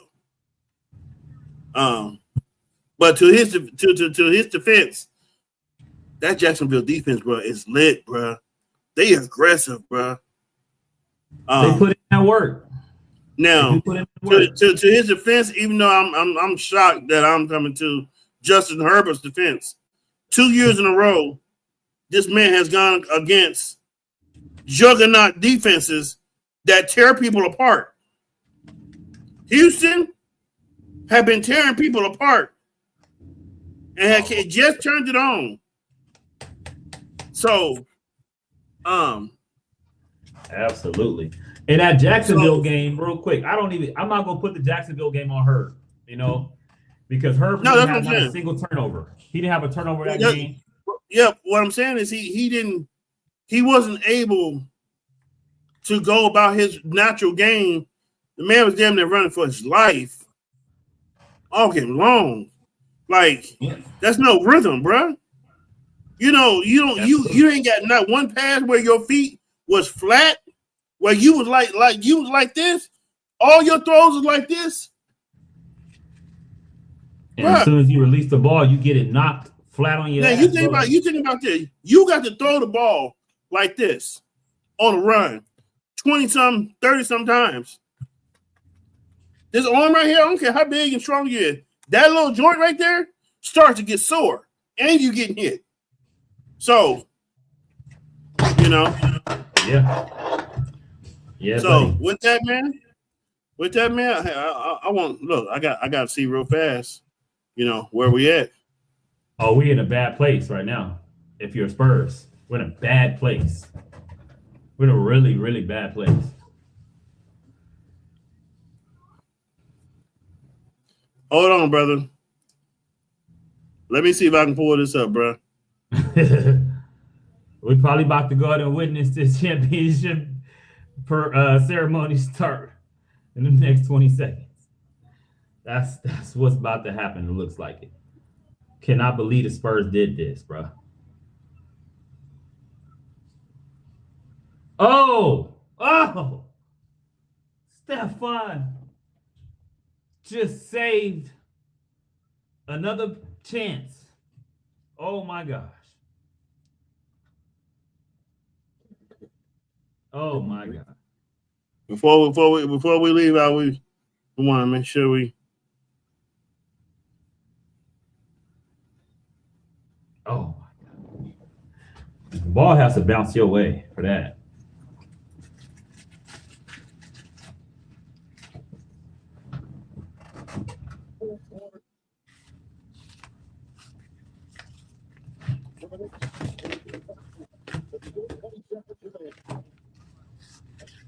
But to his defense, that Jacksonville defense, bro, is lit, bro. They aggressive, bro. They put in that work. Now, to his defense, even though I'm shocked that I'm coming to Justin Herbert's defense, 2 years in a row, this man has gone against juggernaut defenses that tear people apart. Houston have been tearing people apart and had just turned it on. So, absolutely. In that Jacksonville game, real quick, I'm not gonna put the Jacksonville game on Herb, because Herb didn't have not a single turnover. He didn't have a turnover that game. Yeah, what I'm saying is he wasn't able to go about his natural game. The man was damn near running for his life all game long. Like, that's no rhythm, bro. You ain't got not one pass where your feet was flat, where you was like this. All your throws was like this. And as soon as you release the ball, you get it knocked flat on your ass. You think about this. You got to throw the ball like this on a run 20-some, 30-some times. This arm right here, I don't care how big and strong you is, that little joint right there starts to get sore, and you getting hit. So, Yeah. So buddy. with that man, I got to see real fast, where we at. Oh, we in a bad place right now. If you're Spurs, we're in a bad place. We're in a really, really bad place. Hold on, brother. Let me see if I can pull this up, bro. We probably about to go out and witness this championship ceremony start in the next 20 seconds. That's what's about to happen. It looks like it. Cannot believe the Spurs did this, bro. Oh, Stephon just saved another chance. Oh my gosh. Oh my God. Before we leave out, we want to make sure we. Oh my God. The ball has to bounce your way for that.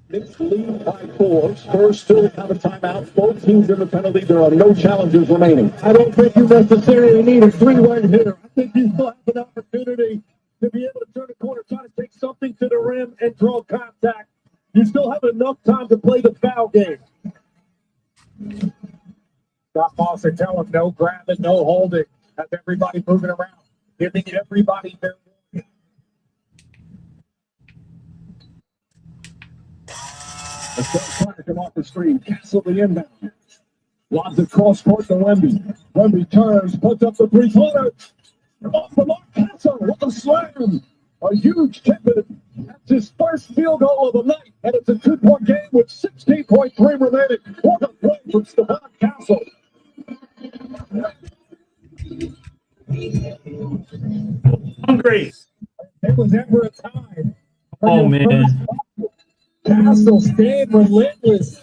Knicks lead by 4. Spurs still have a timeout. Both teams in the penalty. There are no challengers remaining. I don't think you necessarily need a three-way hitter. I think you still have an opportunity to be able to turn the corner, try to take something to the rim and draw contact. You still have enough time to play the foul game. Scott Foster tell him no grabbing, no holding. Have everybody moving around, giving everybody their warning. Let's go trying to come off the screen. Castle the inbound. Lobs it cross court to Wemby. Wemby turns, puts up the three-pointer. Off the mark, Castle with a slam. A huge tip. That's his first field goal of the night. And it's a 2-point game with 16.3 remaining. What a play from Stephon Castle. Hungry. It was ever a time. Oh, man. Castle stayed relentless,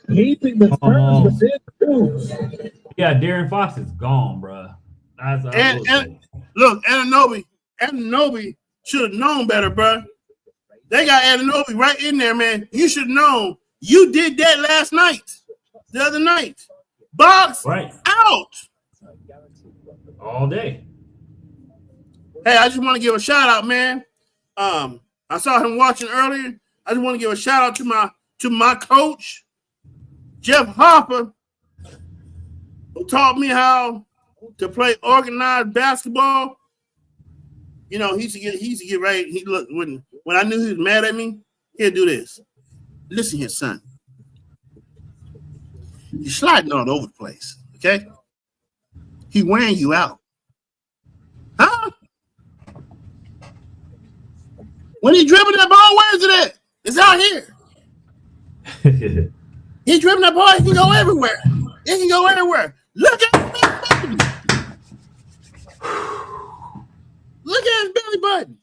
keeping the Spurs within 2. Yeah, Darren Fox is gone, bro. That's And look, Anunoby should have known better, bro. They got Anunoby right in there, man. You should have known. You did that last night, the other night. Box right out all day. Hey, I just want to give a shout out, man. I saw him watching earlier. I just want to give a shout out to my coach, Jeff Harper, who taught me how to play organized basketball. You know, he used to get right. He looked when I knew he was mad at me, he'd do this. Listen here, son. You're sliding all over the place, okay? He wearing you out. Huh? When he dribbling that ball, where is it at? It's out here. He dribbling that ball, he can go everywhere. It can go anywhere. Look at his belly button. Look at his belly button.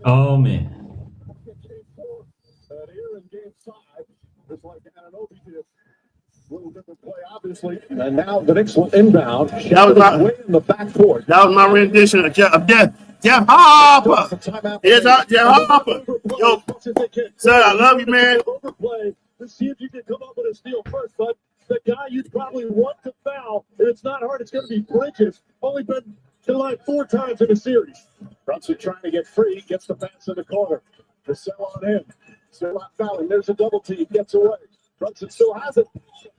Oh, man. Obviously, and now the Knicks will inbound. That was my way in the backcourt. That was my rendition of Jeff Harper. It's Jeff Harper. Yo, sir, I love you, man. Let's see if you can come up with a steal first, but the guy you'd probably want to foul, and it's not hard. It's going to be Bridges. Only been to line 4 times in the series. Brunson trying to get free, gets the pass in the corner. The sell on him. Still not fouling. There's a double team. Gets away. Brunson still has it.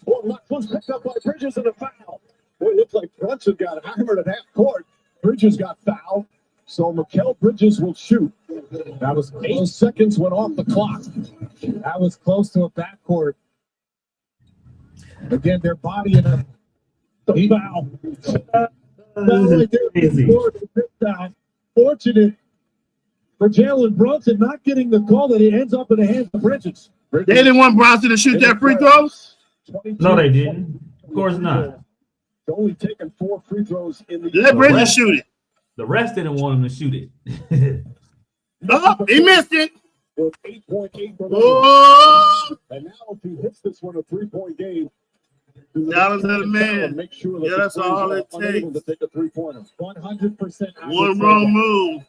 Was picked up by Bridges in a foul. Boy, it looks like Brunson got hammered at half court. Bridges got fouled. So Mikal Bridges will shoot. That was 8 seconds went off the clock. That was close to a backcourt. Again, their body in a foul. Fortunate for Jalen Brunson not getting the call that he ends up in the hands of Bridges. They didn't want Brunson to shoot that free throws? No, they didn't. Of course not. Only taking 4 free throws in the Let Bridges shoot it. The rest didn't want him to shoot it. Oh, he missed it. With 8.8 Oh, and now if he hits this one a 3-point game, Dallas had a man. make sure that Yeah, that's all it unable takes. to take a 3-pointer. 100%. One wrong move.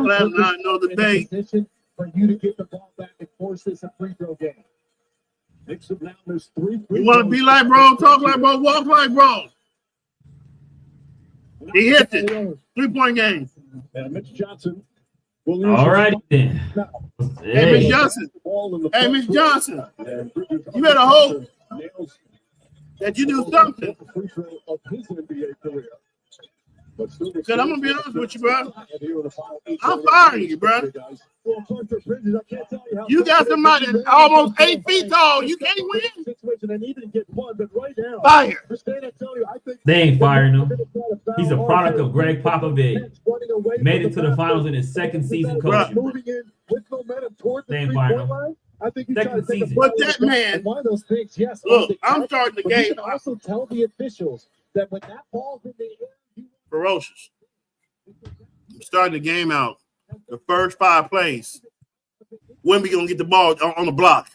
Last night, no debate. For you to get the ball back and force this a free throw game. Mix it now. There's 3 free You want to be like bro, talk like bro, walk like bro. He hit it. 3-point game. And Mitch Johnson will All right then. Hey, Mitch Johnson. Hey, Mitch Johnson. You better hope that you do something. Because I'm going to be honest with you, bro. I'm firing you, bro. You got somebody that's almost 8 feet tall. You can't win. Fire. They ain't firing him. He's a product of Greg Popovich. Made it to the finals in his second season coaching. They ain't firing him. I think Second season. But that man, one of those things, yes. look, I'm starting the But you game can also tell the officials that when that ball's in the air, ferocious. I'm starting the game out. The first 5 plays. Wemby going to get the ball on the block.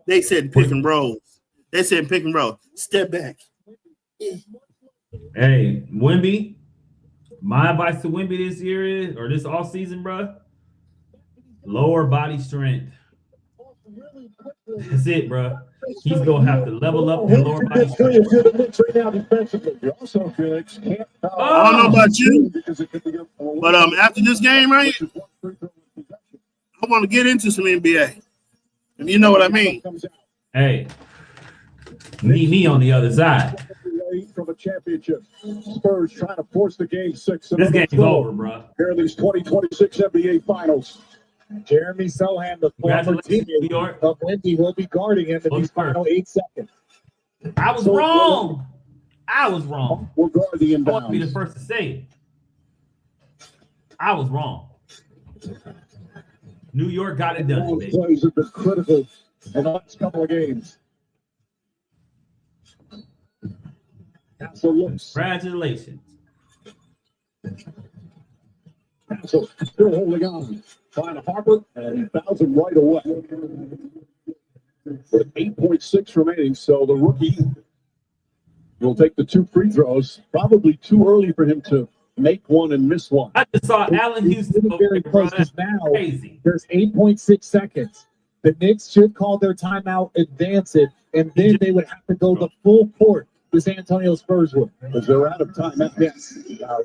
They said pick and roll. They said pick and roll. Step back. Hey, Wemby, my advice to Wemby this year is, or this all season, bro, lower body strength. That's it, bro. He's gonna have to level up his lower body strength. I don't know about you, but after this game, right, I want to get into some NBA. And you know what I mean. Hey, meet me on the other side. From a championship, Spurs trying to force the game 6. This game's over, bro. Here are these 2026 NBA Finals. Jeremy Sohan, the former teammate of Wendy, will be guarding him in these final 8 seconds. I was wrong. I was wrong. We'll guard the I want to be the inbounds. first to say it. I was wrong. New York got it done, Those baby. plays have been critical in the last couple of games. Castle looks. Congratulations. Castle still holding on. Trying to Harper, and he fouls him right away. With 8.6 remaining, so the rookie will take the 2 free throws. Probably too early for him to make one and miss one. I just saw Allen Houston over Very there, close bro. because That's now crazy. there's 8.6 seconds. The Knicks should call their timeout, advance it, and then they would have to go the full court. This Antonio Spurs would. Because they're out of timeout. Yes. Now,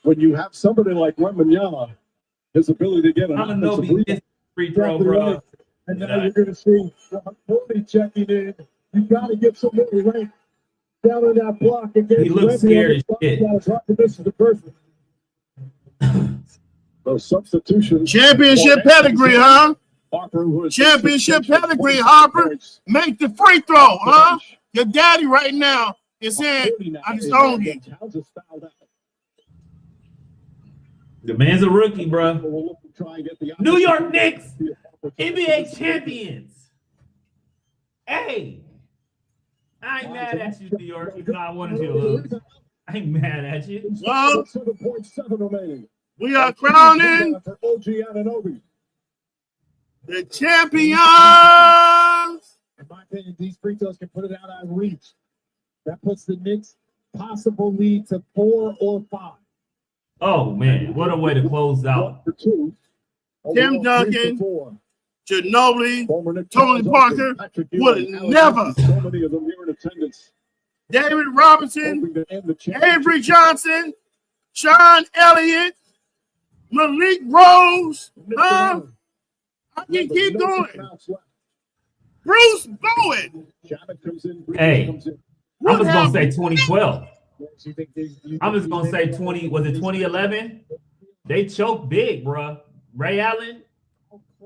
when you have somebody like Wembanyama, his ability to get an I'm gonna know offensive he rebound, missed free throw, exactly bro. right. And now you're going to see Tony checking in. You got to get somebody right down on that block against He looks Wemby. scared as shit. This is the first one. Those substitutions. Championship pedigree, huh? Harper, who is Championship 26 pedigree, Harper. points. Make the free throw, huh? Your daddy right now is saying, I just own you. Towns is fouled out. The man's a rookie, bro. We'll look to try and get the New York Knicks, NBA champions. Hey, I ain't mad at you, New York. Even though I wanted you to lose, I ain't mad at you. Well, 7.7 remaining. we are crowning For OG Anunoby. the champions. In my opinion, these free throws can put it out of reach. That puts the Knicks possible lead to 4 or 5. Oh man, what a way to close 1 out. for 2. Tim Overall, 3 Duncan. for 4. Ginobili, Former Knicks Tony Austin, Parker Patrick would Ewing, Alex never. Hunter, so many of them here in attendance. David Robinson, Hoping to end the championship. Avery Johnson, Sean Elliott, Malik Rose. I can keep going. Bruce Bowen. Hey, comes in. I'm just gonna say 2012. So you think I'm just gonna say 20. Was it 2011? They choked big, bro. Ray Allen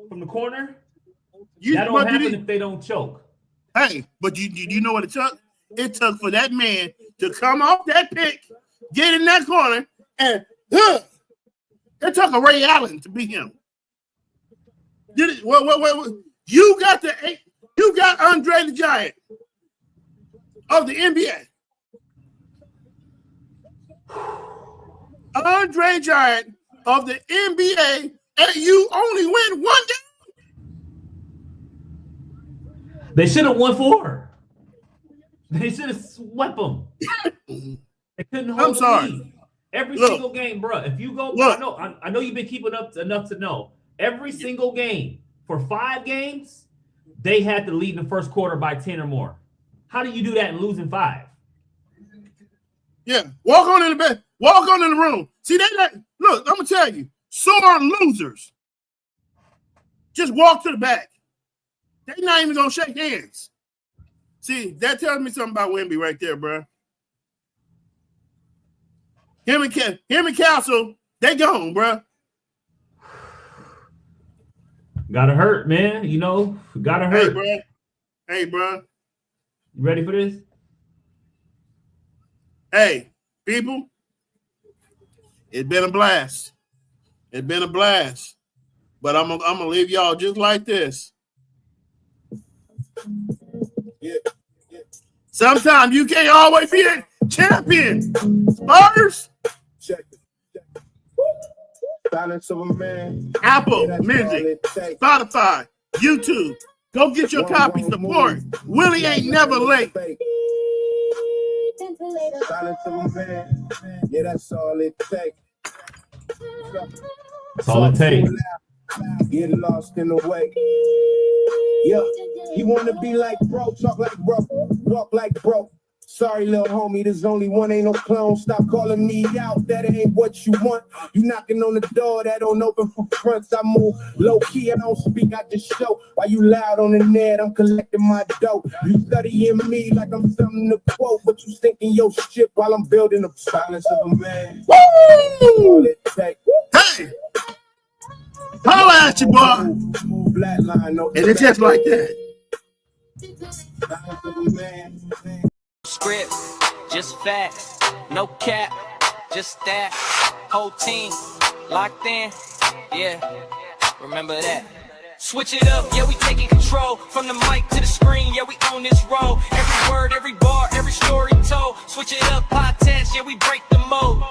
from the corner. That don't happen if they don't choke. Hey, but you know what it took? It took for that man to come off that pick, get in that corner, and it took a Ray Allen to beat him. Did it? What? You got Andre the Giant of the NBA. Andre Giant of the NBA, and you only win 1 game. They should have won 4. They should have swept them. They couldn't hold I'm sorry. the lead. Every Look. single game, bro. If you go, Look. I know you've been keeping up enough to know. Every single game for 5 games, they had to lead in the first quarter by 10 or more. How do you do that in losing 5? Yeah, walk on in the bed. Walk on in the room. See, look, I'm gonna tell you, sore losers just walk to the back. They're not even gonna shake hands. See, that tells me something about Wemby right there, bro. Him and Castle, they gone, bro. Gotta hurt, man. You know, gotta hurt. Hey, bro. You ready for this? Hey, people, it's been a blast. It's been a blast. But I'm gonna leave y'all just like this. Yeah. Sometimes you can't always be a champion. Spurs, Check it. Silence of a man. Apple That's all Music, it takes. Spotify, YouTube. Go get your copy. Support. Willie ain't never late. Silence of a man. Yeah, that's all it takes. That's all it takes. Get lost in the way. Yeah, you wanna be like bro, talk like bro, walk like bro. Sorry, little homie, there's only one, ain't no clone. Stop calling me out, that ain't what you want. You knocking on the door, that don't open for fronts. I move low key, I don't speak, I just show. While you loud on the net, I'm collecting my dough. You studying me like I'm something to quote, but you thinking your shit while I'm building the silence of a man. All it takes. Hey, holla at you, boy. Flatline, no And it's just like that. silence of a man. Script, just facts, no cap, just that. Whole team locked in, yeah. Remember that. Switch it up, yeah, we taking control. From the mic to the screen, yeah, we own this role. Every word, every bar, every story told. Switch it up, high tense, yeah, we break the mold.